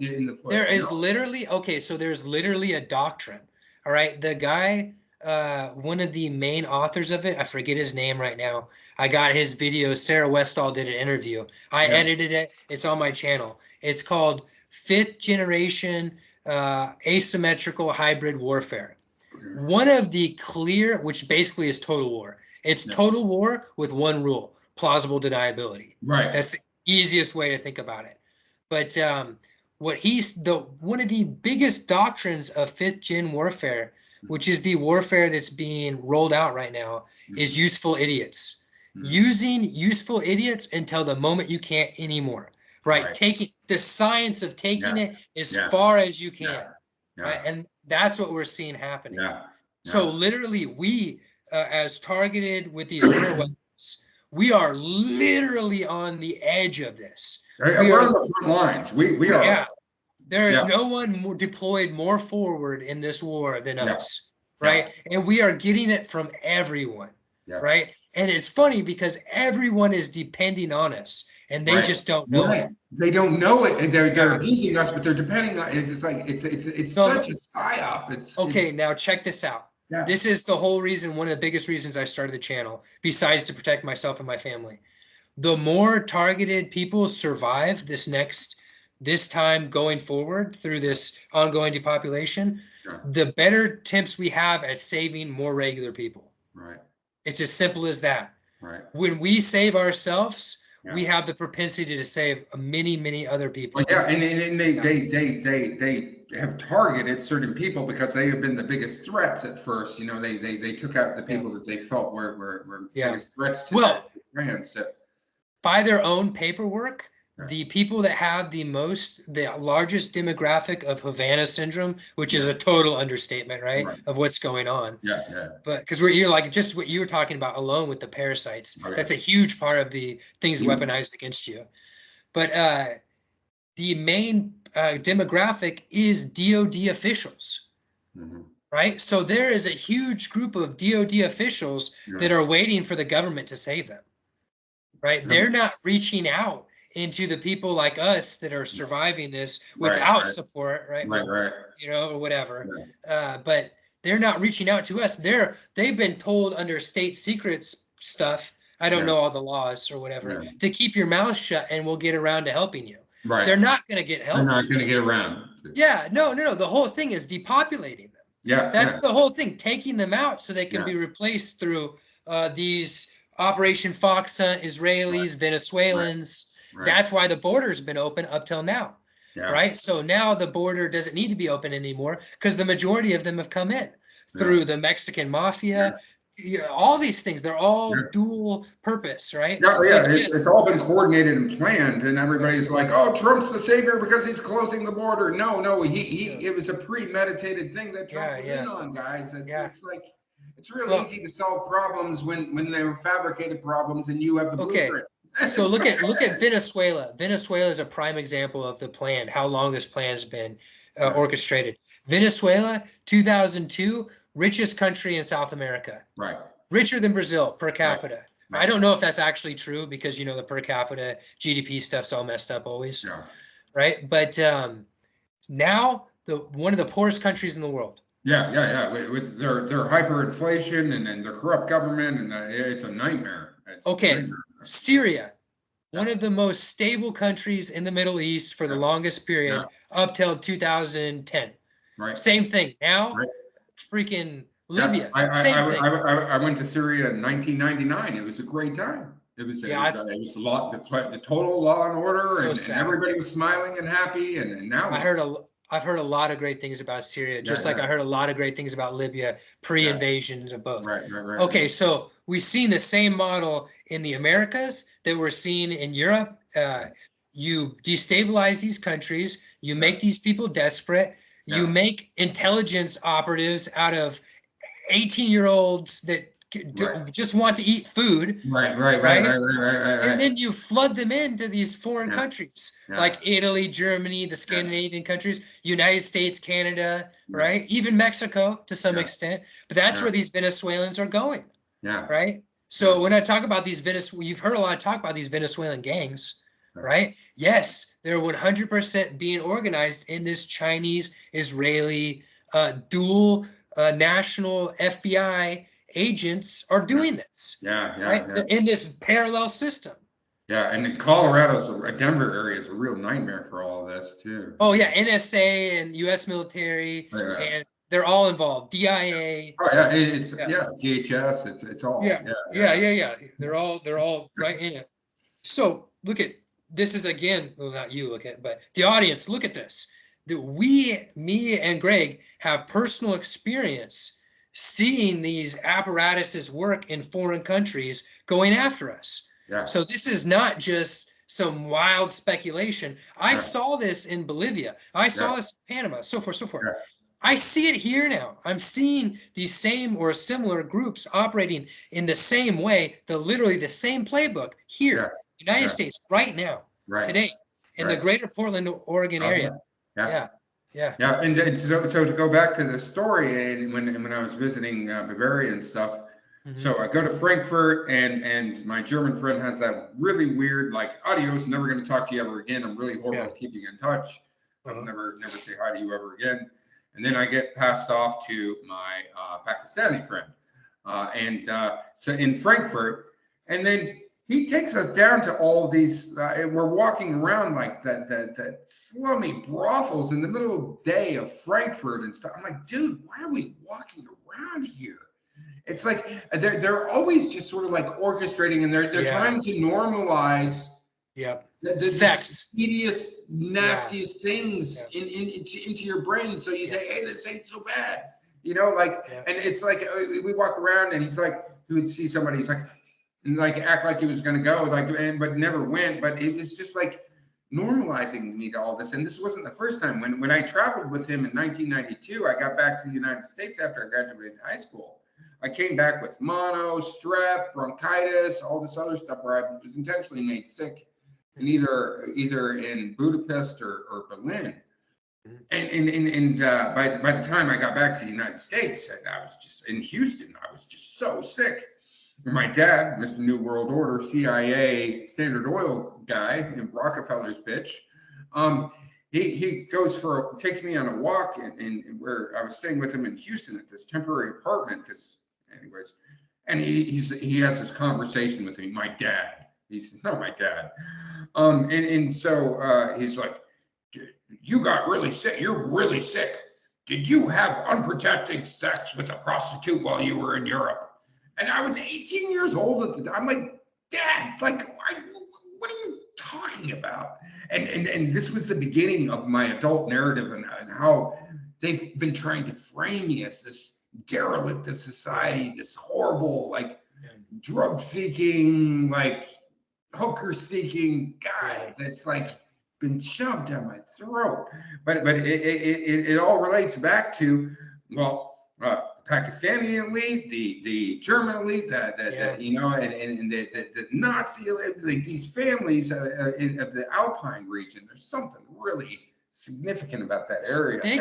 There is literally so there's literally a doctrine. All right, the guy, one of the main authors of it, I forget his name right now. I got his video. Sarah Westall did an interview. I edited it. It's on my channel. It's called Fifth Generation Asymmetrical Hybrid Warfare. One of the clear, which basically is total war. It's total war with one rule: plausible deniability. Right. That's the easiest way to think about it. But one of the biggest doctrines of fifth gen warfare, which is the warfare that's being rolled out right now, is useful idiots. Using useful idiots until the moment you can't anymore. Right. Taking the science of taking it as far as you can. Right. And that's what we're seeing happening. So literally, we, as targeted with these neural weapons, we are literally on the edge of this. We're on the front lines. We are. Yeah. There is no one deployed more forward in this war than us. Right. And we are getting it from everyone. Right. And it's funny because everyone is depending on us. And they just don't know it. They don't know it, and they're abusing us, but they're depending on it. It's just like it's such a psyop. Now check this out. This is the whole reason, one of the biggest reasons I started the channel, besides to protect myself and my family. The more targeted people survive this time going forward through this ongoing depopulation, the better tips we have at saving more regular people. Right. It's as simple as that. Right. When we save ourselves, we have the propensity to save many, many other people. Well, and they have targeted certain people because they have been the biggest threats at first. You know, they took out the people that they felt were biggest threats to their brands. By their own paperwork, the people that have the largest demographic of Havana syndrome, which is a total understatement, right? Of what's going on. But because you're like just what you were talking about alone with the parasites, that's a huge part of the things weaponized against you. But the main demographic is DoD officials. right? So there is a huge group of DOD officials that are waiting for the government to save them, right? They're not reaching out into the people like us that are surviving this without support, right? You know, or whatever. But they're not reaching out to us. They've been told under state secrets stuff. I don't know all the laws or whatever, to keep your mouth shut and we'll get around to helping you. They're not going to get help. They're not going to get around. Yeah, no. The whole thing is depopulating them. Yeah. That's the whole thing, taking them out so they can be replaced through these Operation Fox Hunt, Israelis, Venezuelans. That's why the border's been open up till now. Right? So now the border doesn't need to be open anymore because the majority of them have come in through the Mexican mafia. All these things, they're all dual purpose, right? It's all been coordinated and planned, and everybody's like, "Oh, Trump's the savior because he's closing the border." No, it was a premeditated thing that Trump was in on, guys. It's like it's real easy to solve problems when they were fabricated problems, and you have the blueprint. So look at Venezuela. Venezuela is a prime example of the plan, how long this plan has been orchestrated. Venezuela, 2002, richest country in South America. Right. Richer than Brazil per capita. Right. I don't know if that's actually true because, the per capita GDP stuff's all messed up always. Yeah. Right. But now one of the poorest countries in the world. Yeah. With their hyperinflation and their corrupt government, and it's a nightmare. Syria, one of the most stable countries in the Middle East for the longest period up till 2010. Right. Same thing. Now, freaking Libya. Same thing. I went to Syria in 1999. It was a great time. It was a lot. The total law and order, and everybody was smiling and happy. And now I've heard a lot of great things about Syria, just like I heard a lot of great things about Libya pre-invasion of both. Right. Okay, so we've seen the same model in the Americas that we're seeing in Europe. You destabilize these countries, you make these people desperate, you make intelligence operatives out of 18-year-olds that just want to eat food. Right. And then you flood them into these foreign countries like Italy, Germany, the Scandinavian countries, United States, Canada, right? Even Mexico to some extent. But that's where these Venezuelans are going. Yeah. Right. So when I talk about these you've heard a lot of talk about these Venezuelan gangs, right? Yes, they're 100% being organized in this Chinese, Israeli, dual national FBI agents are doing this. In this parallel system. Yeah, and Colorado's, Denver area is a real nightmare for all of this too. Oh yeah, NSA and U.S. military, and they're all involved. DIA. Oh yeah, it's DHS. It's all. Yeah. They're all right in it. So look at this is again. Well, not you look at, but the audience look at this. That me and Greg have personal experience seeing these apparatuses work in foreign countries going after us. Yeah. So this is not just some wild speculation. I saw this in Bolivia. I saw this in Panama, so forth. Yeah. I see it here now. I'm seeing these same or similar groups operating in the same way, literally the same playbook here, United States, right now, today, in the greater Portland, Oregon area. Yeah. And so to go back to the story, and when I was visiting Bavaria and stuff, so I go to Frankfurt, and my German friend has that really weird, like, adios, never going to talk to you ever again. I'm really horrible at keeping in touch. I'll never say hi to you ever again. And then I get passed off to my Pakistani friend, so in Frankfurt, and then he takes us down to all these. We're walking around like that slummy brothels in the middle of the day of Frankfurt and stuff. I'm like, dude, why are we walking around here? It's like they're always just sort of like orchestrating, and they're trying to normalize. The sex, seediest, nastiest things into your brain. So you say, hey, this ain't so bad. And it's like we walk around, and he's like, he would see somebody, he's like act like he was going to go, but never went. But it was just like normalizing me to all this. And this wasn't the first time. When I traveled with him in 1992, I got back to the United States after I graduated high school. I came back with mono, strep, bronchitis, all this other stuff where I was intentionally made sick, and either in Budapest or Berlin. And by the time I got back to the United States, and I was just in Houston, I was just so sick. And my dad, Mr. New World Order, CIA, Standard Oil guy, and Rockefeller's bitch, he takes me on a walk in where I was staying with him in Houston at this temporary apartment. Because, anyways, and he has this conversation with me. My dad, he's not my dad, so he's like, you got really sick. You're really sick. Did you have unprotected sex with a prostitute while you were in Europe? And I was 18 years old at the time. I'm like, Dad, like, what are you talking about? And this was the beginning of my adult narrative and how they've been trying to frame me as this derelict of society, this horrible, like, drug-seeking, like, hooker-seeking guy that's like been shoved down my throat. But it all relates back to, well, the Pakistani elite, the German elite, the Nazi elite, like these families of the Alpine region. There's something really significant about that area. They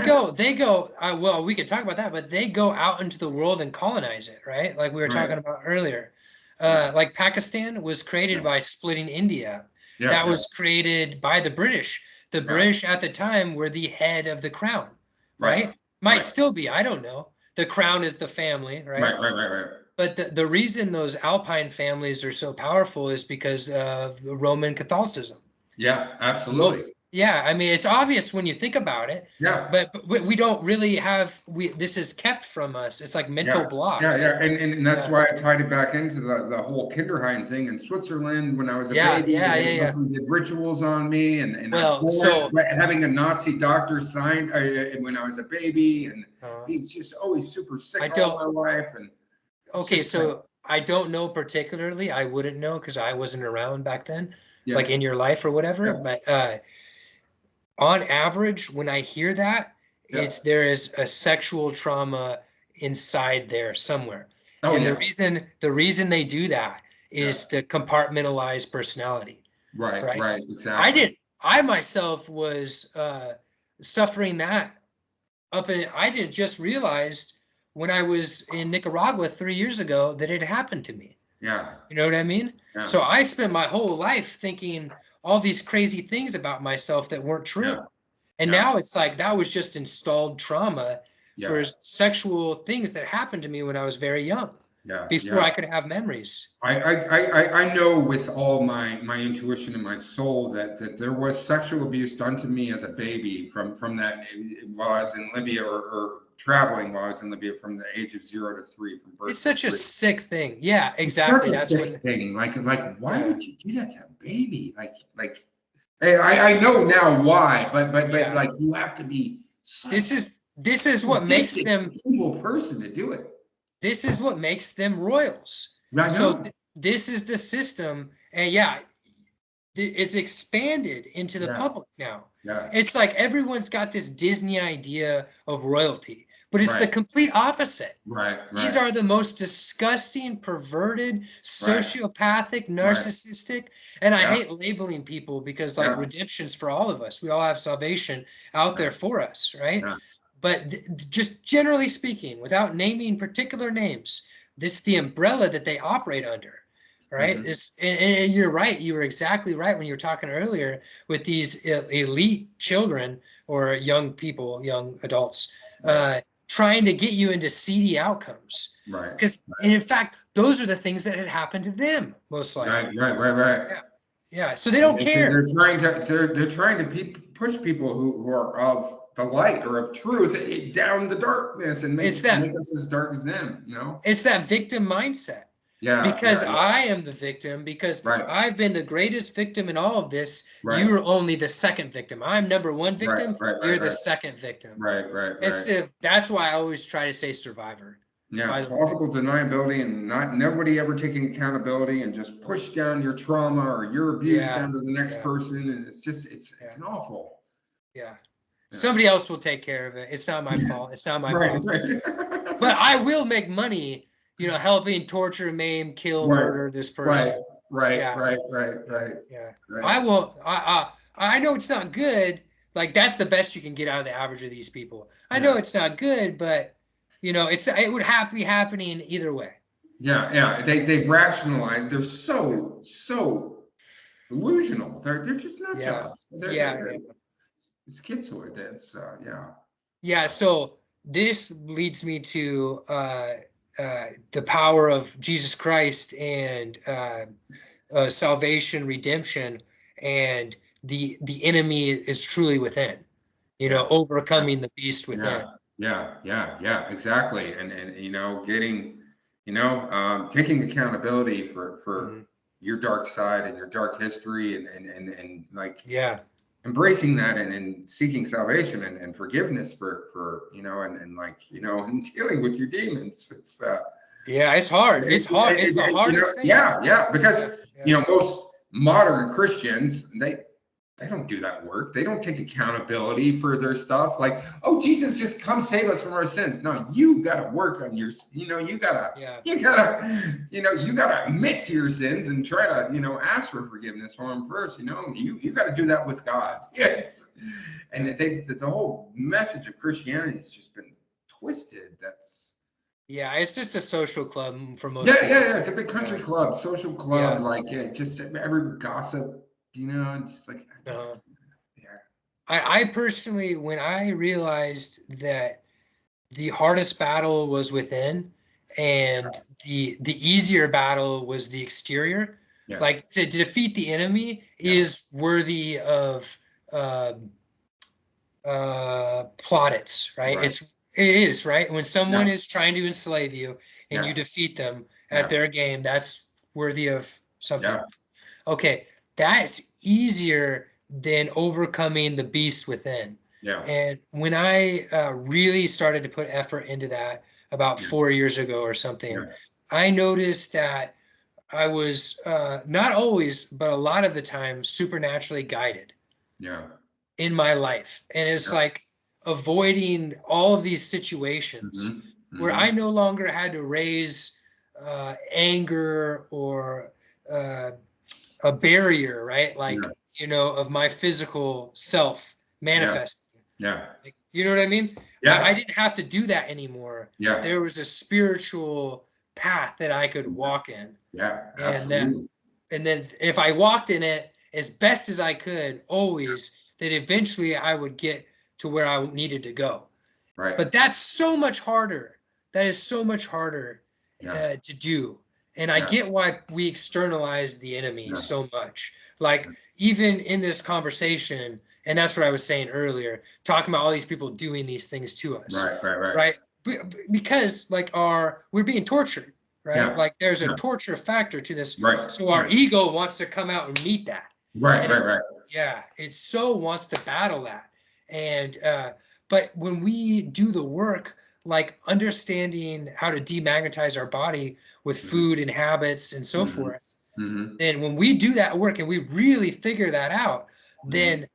go. Well, we could talk about that, but they go out into the world and colonize it, right? Like we were talking about earlier. Like Pakistan was created by splitting India. That was created by the British. The British at the time were the head of the crown, right? Might still be, I don't know. The crown is the family, right? Right. But the reason those Alpine families are so powerful is because of the Roman Catholicism. Yeah, absolutely. Yeah, I mean, it's obvious when you think about it. Yeah. But we don't really have, this is kept from us. It's like mental blocks. Yeah. And that's why I tied it back into the whole Kinderheim thing in Switzerland when I was a baby. They did rituals on me and having a Nazi doctor signed when I was a baby, and he's just always super sick all my life. And okay, so I don't know particularly. I wouldn't know because I wasn't around back then, like in your life or whatever. But on average, when I hear that, there is a sexual trauma inside there somewhere. The reason they do that is to compartmentalize personality. Right. Exactly. I myself was suffering that I didn't just realized when I was in Nicaragua 3 years ago that it happened to me. Yeah. You know what I mean? Yeah. So I spent my whole life thinking all these crazy things about myself that weren't true. Yeah. And now it's like that was just installed trauma for sexual things that happened to me when I was very young. Before I could have memories. I know with all my intuition and my soul that there was sexual abuse done to me as a baby from that while I was in Libya or traveling while I was in Libya from the age of 0 to 3 from birth. It's such a sick thing. Yeah, exactly. That's a sick thing. Like why would you do that to a baby? Like hey, I know now why, but like you have to be this is what makes them evil person to do it. This is what makes them royals. So this is the system, and it's expanded into the public now. Yeah. It's like everyone's got this Disney idea of royalty, but it's the complete opposite. Right. These are the most disgusting, perverted, sociopathic, narcissistic, and I hate labeling people because redemption's for all of us. We all have salvation out there for us, right? Yeah. But just generally speaking, without naming particular names, this is the umbrella that they operate under, right? And you're right. You were exactly right when you were talking earlier with these elite children or young people, young adults, trying to get you into seedy outcomes. Right. Because, and in fact, those are the things that had happened to them, most likely. Right. Yeah. So they don't care. They're trying to push people who are of the light or of truth down the darkness and make us as dark as them, you know? It's that victim mindset. Yeah. Because I am the victim, because I've been the greatest victim in all of this. Right. You are only the second victim. I'm number one victim. You're the second victim. Right. That's why I always try to say survivor. Yeah, plausible deniability and nobody ever taking accountability and just push down your trauma or your abuse down to the next person. And it's just, it's an awful. Yeah. Somebody else will take care of it. It's not my fault. It's not my fault. But I will make money, helping torture, maim, kill, murder this person. Right. Yeah. I will. I know it's not good, Like that's the best you can get out of the average of these people. I know it's not good, but it would be happening either way. Yeah. They rationalize. They're so delusional. They're just nut jobs. They're schizoid. It's yeah. Yeah. So this leads me to the power of Jesus Christ and salvation, redemption, and the enemy is truly within. Overcoming the beast within. Yeah, exactly. And getting, taking accountability for your dark side and your dark history and like embracing that and seeking salvation and forgiveness for and dealing with your demons. It's it's hard. It's hard. It's the hardest thing. Yeah, because most modern Christians, they don't do that work. They don't take accountability for their stuff. Like, oh, Jesus, just come save us from our sins. No, you got to work on your, you gotta admit to your sins and try to, ask for forgiveness for them first. You got to do that with God. Yes. And the whole message of Christianity has just been twisted. It's just a social club for most people. Yeah. It's a big country club, social club. Like, just every gossip. Just like, I personally, when I realized that the hardest battle was within and the easier battle was the exterior, like to defeat the enemy is worthy of plaudits, right? It is, right? When someone is trying to enslave you and you defeat them at their game, that's worthy of something. Okay. That's easier than overcoming the beast within. And when I really started to put effort into that about 4 years ago or something, I noticed that I was not always, but a lot of the time, supernaturally guided in my life. And it's like avoiding all of these situations where I no longer had to raise anger or a barrier, right? Like, of my physical self manifesting. Like, you know what I mean? I didn't have to do that anymore. There was a spiritual path that I could walk in. Absolutely. And then if I walked in it as best as I could, always, that eventually I would get to where I needed to go. But that's so much harder. That is so much harder to do. And I get why we externalize the enemy so much. Like, even in this conversation, and that's what I was saying earlier, talking about all these people doing these things to us. Right? Because, like, we're being tortured, right? Like, there's a torture factor to this. So our ego wants to come out and meet that. Right. Yeah, it so wants to battle that. And, but when we do the work, like understanding how to demagnetize our body with food and habits and so forth, then when we do that work and we really figure that out, then,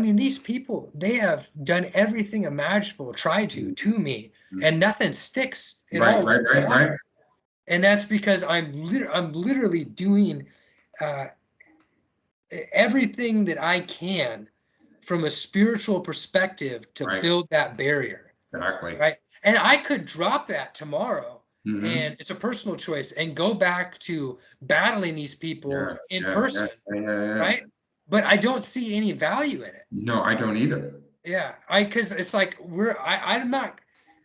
these people, they have done everything imaginable, tried to me, and nothing sticks. Right. And that's because I'm literally doing everything that I can from a spiritual perspective to build that barrier. Right. And I could drop that tomorrow, and it's a personal choice, and go back to battling these people in person, right? But I don't see any value in it. No, I don't either. Because it's like I'm not.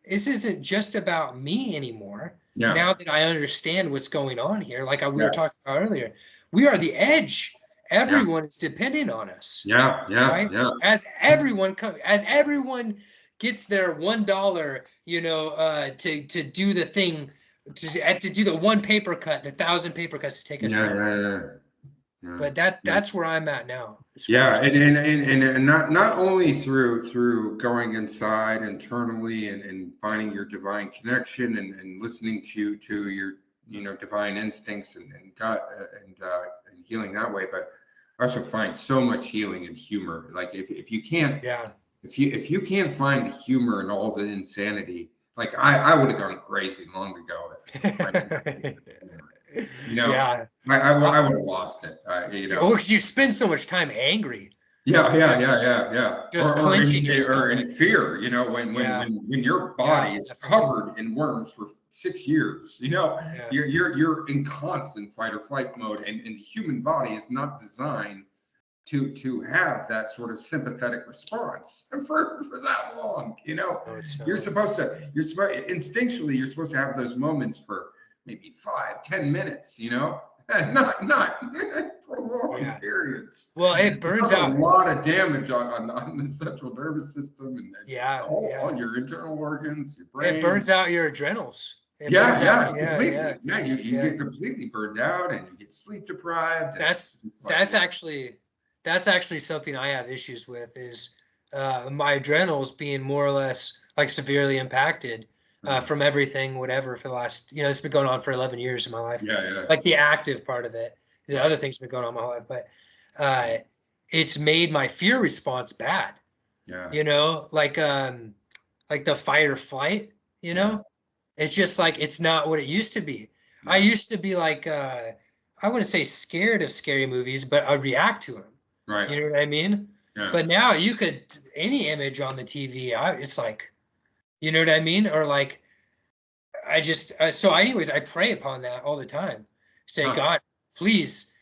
This isn't just about me anymore. Now that I understand what's going on here, like we were talking about earlier, we are the edge. Everyone is depending on us. Right? As everyone gets their $1, to do the thing, to do the one paper cut, the 1,000 paper cuts to take us down. But that's where I'm at now. And not only through going inside internally and finding your divine connection and listening to your divine instincts and God and healing that way, but I also find so much healing in humor. Like if you can't if you can't find the humor in all the insanity, like I would have gone crazy long ago. I would have lost it. Because you spend so much time angry. Yeah. Just clenching your Or in stomach. fear, Yeah. when your Yeah, body is definitely. covered in worms for 6 years, Yeah. you're in constant fight or flight mode, and the human body is not designed to have that sort of sympathetic response for that long. No, it's You're not. supposed to you're supposed instinctually you're supposed to have those moments for maybe 5, 10 minutes, not prolonged Yeah. periods. Well, it It burns does a out. lot of damage on the central nervous system and Yeah, yeah. all your internal organs, your It brain. burns out your adrenals. It Yeah, burns out. yeah, Yeah, yeah, completely. Yeah, you yeah. get completely burned out and you get sleep deprived, and That's it's like that's it's actually that's actually something I have issues with is my adrenals being more or less like severely impacted mm, from everything, whatever, for the last, it's been going on for 11 years of my life. yeah, Like the active part of it. The right. other things have been going on in my life, but uh, it's made my fear response bad, Yeah, like the fight or flight, you yeah, know? It's just like it's not what it used to be. I yeah. used to be like I wouldn't say scared of scary movies, but I react to them. Right. You know what I mean? Yeah. But now you could any image on the TV, it's like, you know what I mean? Or like I just so anyways, I pray upon that all the time. Say, Huh. God, please,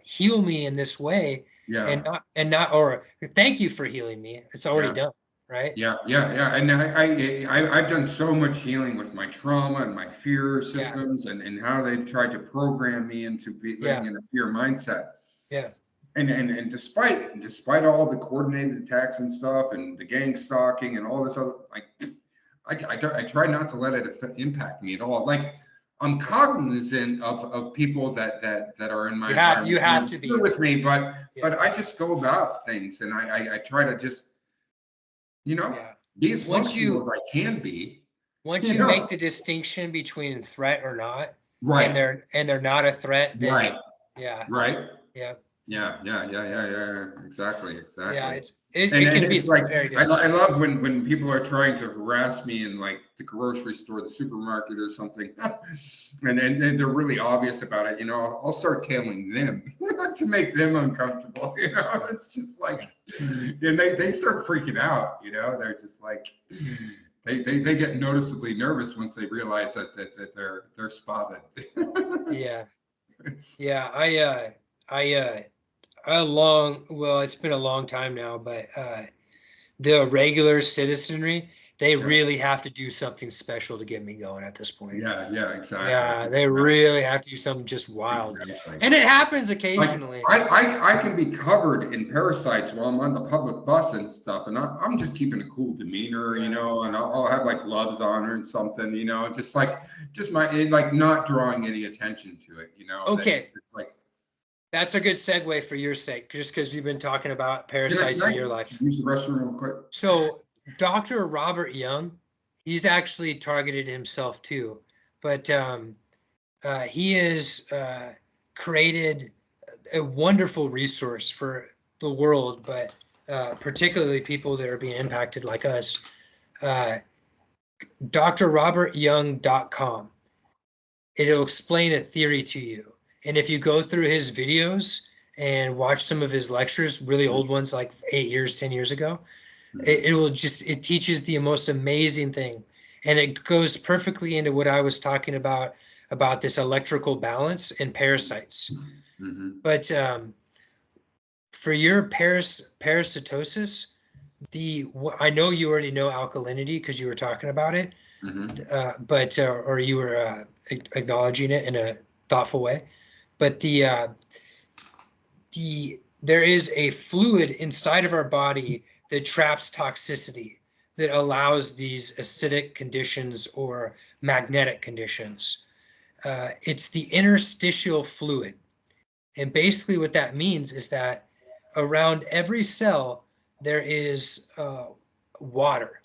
heal me in this way, Yeah. and not or thank you for healing me. It's already Yeah. done, right? Yeah. And I've done so much healing with my trauma and my fear Yeah, systems, and how they've tried to program me into living yeah, in a fear mindset. yeah, And despite all the coordinated attacks and stuff and the gang stalking and all this other, like, I try not to let it impact me at all. Like, I'm cognizant of people that are in my you environment have and to still be. with me, but Yeah, I just go about things, and I try to just, you know yeah. be as Once functional as you I can be. once you you make know the distinction between threat or not, and right, they're not a threat, then right, yeah, right. yeah, Yeah. Exactly, yeah. exactly. It And can it's be like, very I difficult. love when people are trying to harass me in, like, the grocery store, the supermarket, or something, and they're really obvious about it. I'll start tailing them to make them uncomfortable. Yeah, It's just like, yeah, and they start freaking out. They're just like, they get noticeably nervous once they realize that they're spotted. yeah, It's, yeah. I a long well, it's been a long time now, but the regular citizenry, they yeah, really have to do something special to get me going at this point. yeah, exactly. Yeah, they really have to do something just wild. Exactly. And it happens Like, occasionally. I can be covered in parasites while I'm on the public bus and stuff, and I'm just keeping a cool demeanor, Yeah. and I'll have, like, gloves on or something, just like, like, not drawing any attention to it, that's Okay. like. That's a good segue for your sake, just because you've been talking about Can parasites in I your life. use the restroom real quick? So Dr. Robert Young, he's actually targeted himself too, but he has created a wonderful resource for the world, but particularly people that are being impacted like us. Uh, drrobertyoung.com. It'll explain a theory to you. And if you go through his videos and watch some of his lectures, really old ones like 8 years, 10 years ago, Mhm. it teaches the most amazing thing. And it goes perfectly into what I was talking about this electrical balance and parasites. Mhm. But for your parasitosis, I know you already know alkalinity because you were talking about it, Mhm. but or you were acknowledging it in a thoughtful way. But there is a fluid inside of our body that traps toxicity that allows these acidic conditions or magnetic conditions. It's the interstitial fluid. And basically what that means is that around every cell, there is water.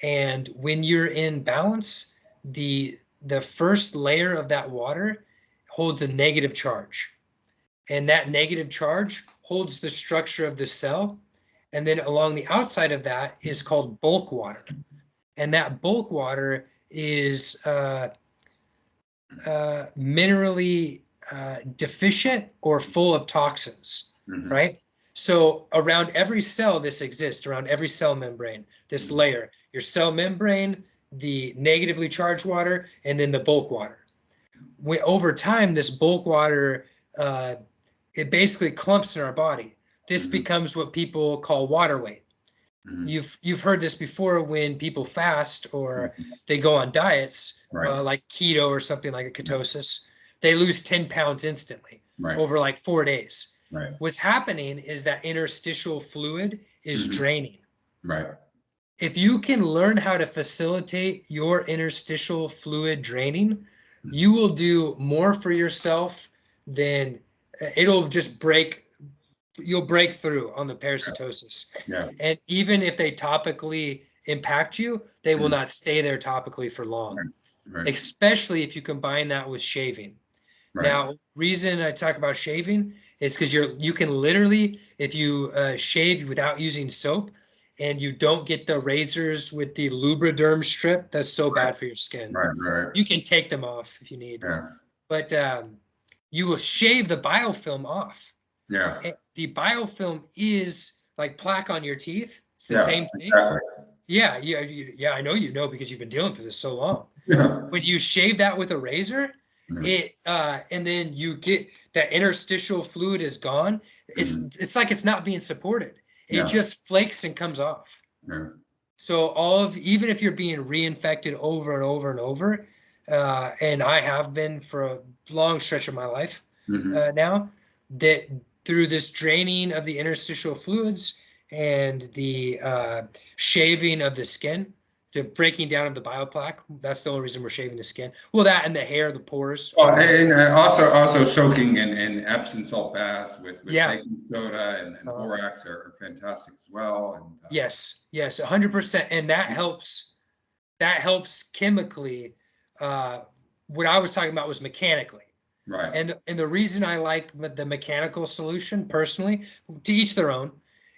And when you're in balance, the first layer of that water holds a negative charge. And that negative charge holds the structure of the cell. And then along the outside of that is called bulk water. And that bulk water is minerally deficient or full of toxins. right? So around every cell, this exists, around every cell membrane, this layer, your cell membrane, the negatively charged water, and then the bulk water. Over time, this bulk water, it basically clumps in our body. This becomes what people call water weight. You've heard this before when people fast or they go on diets, like keto or something like a ketosis, they lose 10 pounds instantly over like 4 days. What's happening is that interstitial fluid is draining. If you can learn how to facilitate your interstitial fluid draining, you will do more for yourself than it'll just you'll break through on the parasitosis. And even if they topically impact you, they will not stay there topically for long, especially if you combine that with shaving. Now, reason I talk about shaving is because you can literally, if you shave without using soap and you don't get the razors with the lubriderm strip, that's so bad for your skin. You can take them off if you need. But you will shave the biofilm off. And the biofilm is like plaque on your teeth. It's the same thing. Yeah, I know you know because you've been dealing with this so long. When you shave that with a razor, it and then you get that interstitial fluid is gone. It's like it's not being supported. It just flakes and comes off. So even if you're being reinfected over and over and over, and I have been for a long stretch of my life now, that through this draining of the interstitial fluids and the shaving of the skin, the breaking down of the bioplaque, that's the only reason we're shaving the skin. Well, that and the hair, the pores. Oh, and also soaking in Epsom salt baths with baking soda and borax are fantastic as well. And, yes, 100%, and that helps. That helps chemically. What I was talking about was mechanically. And the reason I like the mechanical solution personally, to each their own,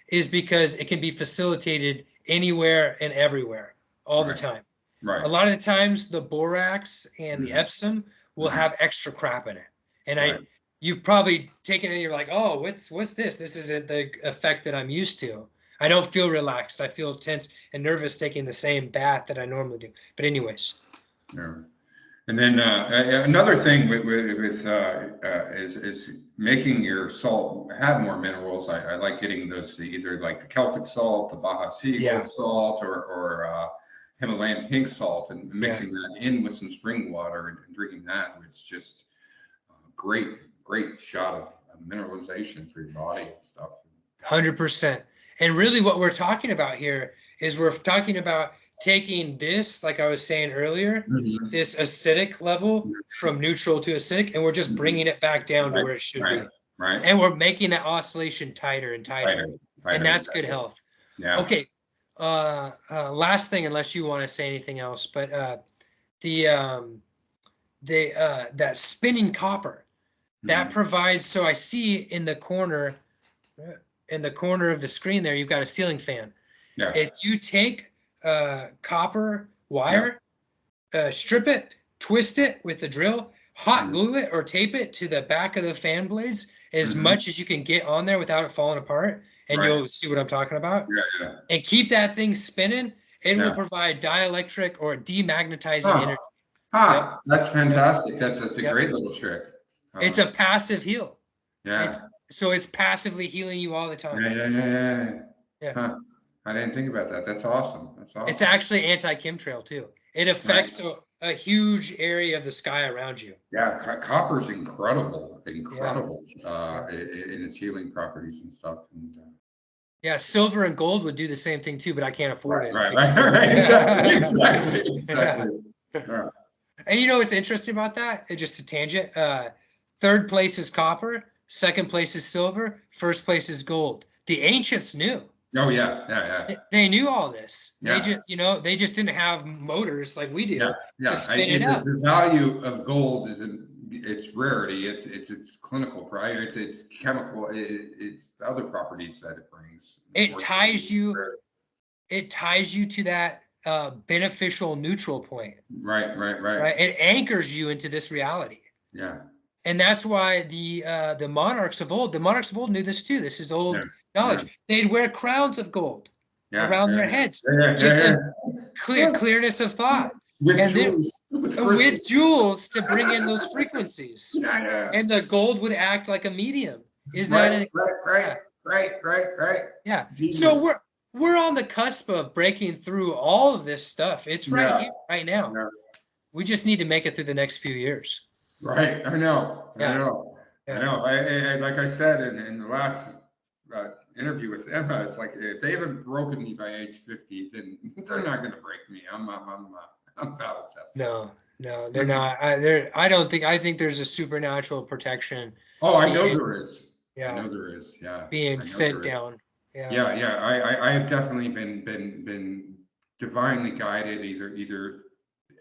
is because it can be facilitated anywhere and everywhere all the time. A lot of the times the borax and the Epsom will have extra crap in it. And you've probably taken it and you're like, oh, what's this? This isn't the effect that I'm used to. I don't feel relaxed. I feel tense and nervous taking the same bath that I normally do. But anyways. And then another thing is making your salt have more minerals. I like getting those either like the Celtic salt, the Baja Sea Gold salt, or Himalayan pink salt, and mixing that in with some spring water and drinking that. It's just great shot of mineralization for your body and stuff. 100%. And really what we're talking about here is we're talking about taking this, like I was saying earlier, this acidic level from neutral to acidic, and we're just bringing it back down to where it should be. And we're making that oscillation tighter and tighter. And that's good health. Okay. Last thing, unless you want to say anything else, but that spinning copper that provides. So I see in the corner of the screen there, you've got a ceiling fan. If you take copper wire, strip it, twist it with the drill, hot glue it or tape it to the back of the fan blades as much as you can get on there without it falling apart, and you'll see what I'm talking about. And keep that thing spinning. It will provide dielectric or demagnetizing energy. That's fantastic. That's a great little trick. It's a passive heal. So it's passively healing you all the time. I didn't think about that. That's awesome. It's actually anti-chemtrail too. It affects a huge area of the sky around you. Copper is incredible in its healing properties and stuff. And, silver and gold would do the same thing too, but I can't afford it. Exactly. And you know what's interesting about that? Just a tangent. Third place is copper. Second place is silver. First place is gold. The ancients knew. Oh yeah. They knew all this. They just didn't have motors like we do to spin it up. The value of gold is in its rarity. It's clinical price. It's chemical. It's the other properties that it brings. It ties you to that beneficial neutral point. Right. It anchors you into this reality. And that's why the monarchs of old knew this too. This is old knowledge. They'd wear crowns of gold around their heads to give them clearness of thought. With jewels to bring in those frequencies. And the gold would act like a medium. Is that right? Yeah. Genius. So we're on the cusp of breaking through all of this stuff. It's right here, right now. Yeah. We just need to make it through the next few years. Right. I know. I like I said in the last interview with Emma, it's like if they haven't broken me by age 50, then they're not going to break me. I'm battle tested. No, they're not. I think there's a supernatural protection. Oh, I know there is. Yeah. I know there is. Yeah. Being sent down. Yeah. I have definitely been divinely guided, either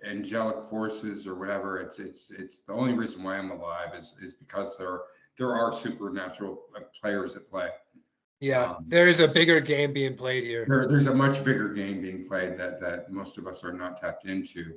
angelic forces or whatever. It's the only reason why I'm alive is because there are supernatural players at play. Yeah, there is a bigger game being played here. There's a much bigger game being played that most of us are not tapped into.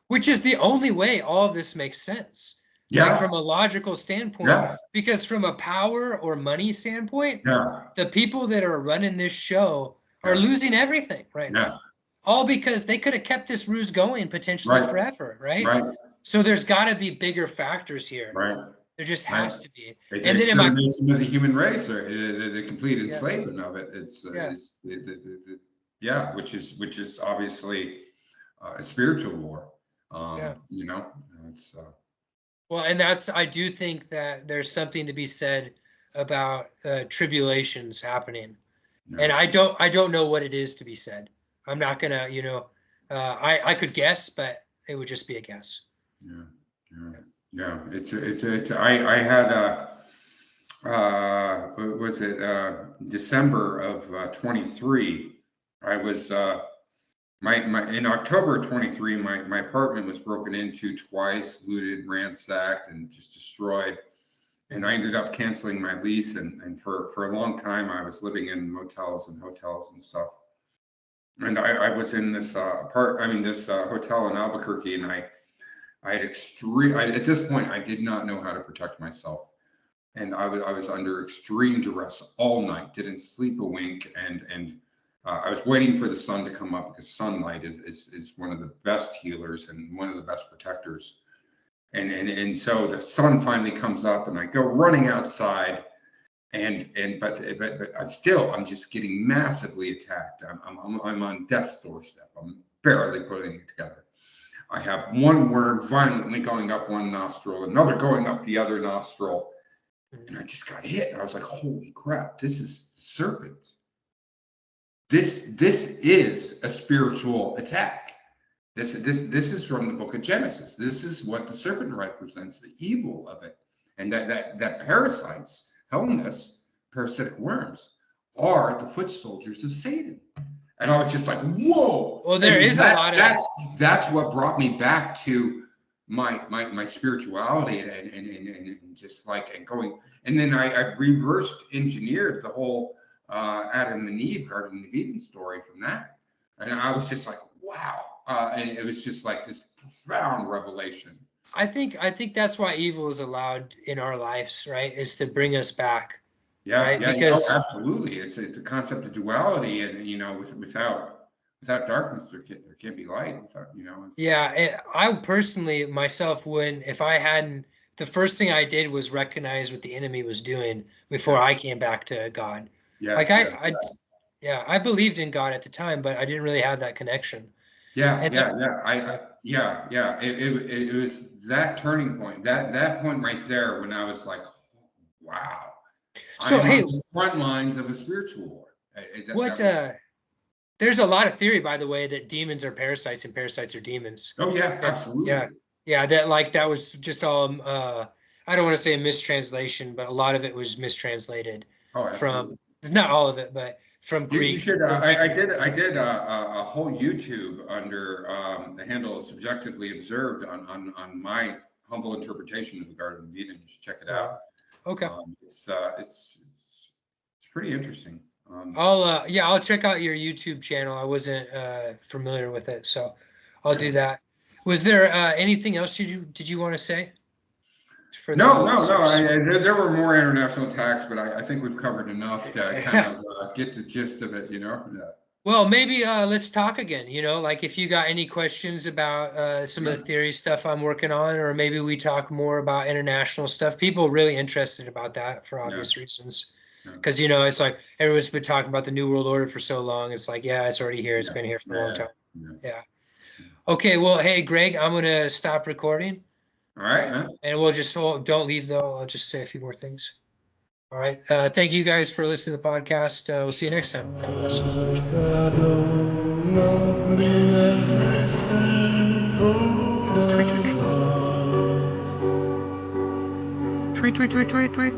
Which is the only way all of this makes sense. Yeah. Like from a logical standpoint, because from a power or money standpoint, the people that are running this show are losing everything right now. All because they could have kept this ruse going potentially forever, right? So there's got to be bigger factors here. Right. There just has to be. And then extermination of the human race, or the complete enslavement of it. Which is obviously a spiritual war. You know, it's. Well, and I do think that there's something to be said about tribulations happening, and I don't know what it is to be said. I'm not gonna, I could guess, but it would just be a guess. Yeah. I had was it December of 23? I was in October of 23. My apartment was broken into twice, looted, ransacked, and just destroyed. And I ended up canceling my lease, and for a long time I was living in motels and hotels and stuff. And I was in this hotel in Albuquerque, and I had at this point, I did not know how to protect myself. And I was under extreme duress all night, didn't sleep a wink. And I was waiting for the sun to come up, because sunlight is one of the best healers and one of the best protectors. And so the sun finally comes up, and I go running outside. But I'm just getting massively attacked. I'm on death's doorstep. I'm barely putting it together. I have one worm violently going up one nostril, another going up the other nostril, and I just got hit. I was like, "Holy crap! This is the serpent. This is a spiritual attack. This is from the book of Genesis. This is what the serpent represents, the evil of it, and that parasites." Helmness, parasitic worms, are the foot soldiers of Satan. And I was just like, whoa. Well, there is a lot of that's what brought me back to my spirituality and just like and going. And then I reversed engineered the whole Adam and Eve, Garden of Eden story from that. And I was just like, wow. And it was just like this profound revelation. I think that's why evil is allowed in our lives, right? Is to bring us back. Yeah, right? Because absolutely, it's the concept of duality, and without darkness, there can't be light. I personally myself if I hadn't, the first thing I did was recognize what the enemy was doing before I came back to God. I believed in God at the time, but I didn't really have that connection. It was that turning point, that point right there, when I was like, wow. So I'm on the front lines of a spiritual war. There's a lot of theory, by the way, that demons are parasites and parasites are demons. Oh yeah, absolutely. That was just all I don't want to say a mistranslation, but a lot of it was mistranslated from not all of it, but from Greek. You should. I did a whole YouTube under the handle Subjectively Observed on my humble interpretation of the Garden of Eden. You should check it out. Okay. It's pretty interesting. I'll check out your YouTube channel. I wasn't familiar with it, so I'll do that. Was there anything else did you want to say? for the No, listeners? there were more international attacks, but I think we've covered enough to kind of get the gist of it, Yeah. Well, maybe let's talk again. Like if you got any questions about some of Yeah. the theory stuff I'm working on, or maybe we talk more about international stuff. People are really interested about that for Yeah. obvious reasons. Yeah. Because it's like everyone's been talking about the New World Order for so long. It's like, yeah, it's already here. It's been here for a long time. Yeah. Okay. Well, hey, Greg, I'm gonna stop recording. All right, man. And we'll just don't leave though. I'll just say a few more things. All right. Thank you guys for listening to the podcast. We'll see you next time. Tweet, tweet, tweet, tweet, tweet.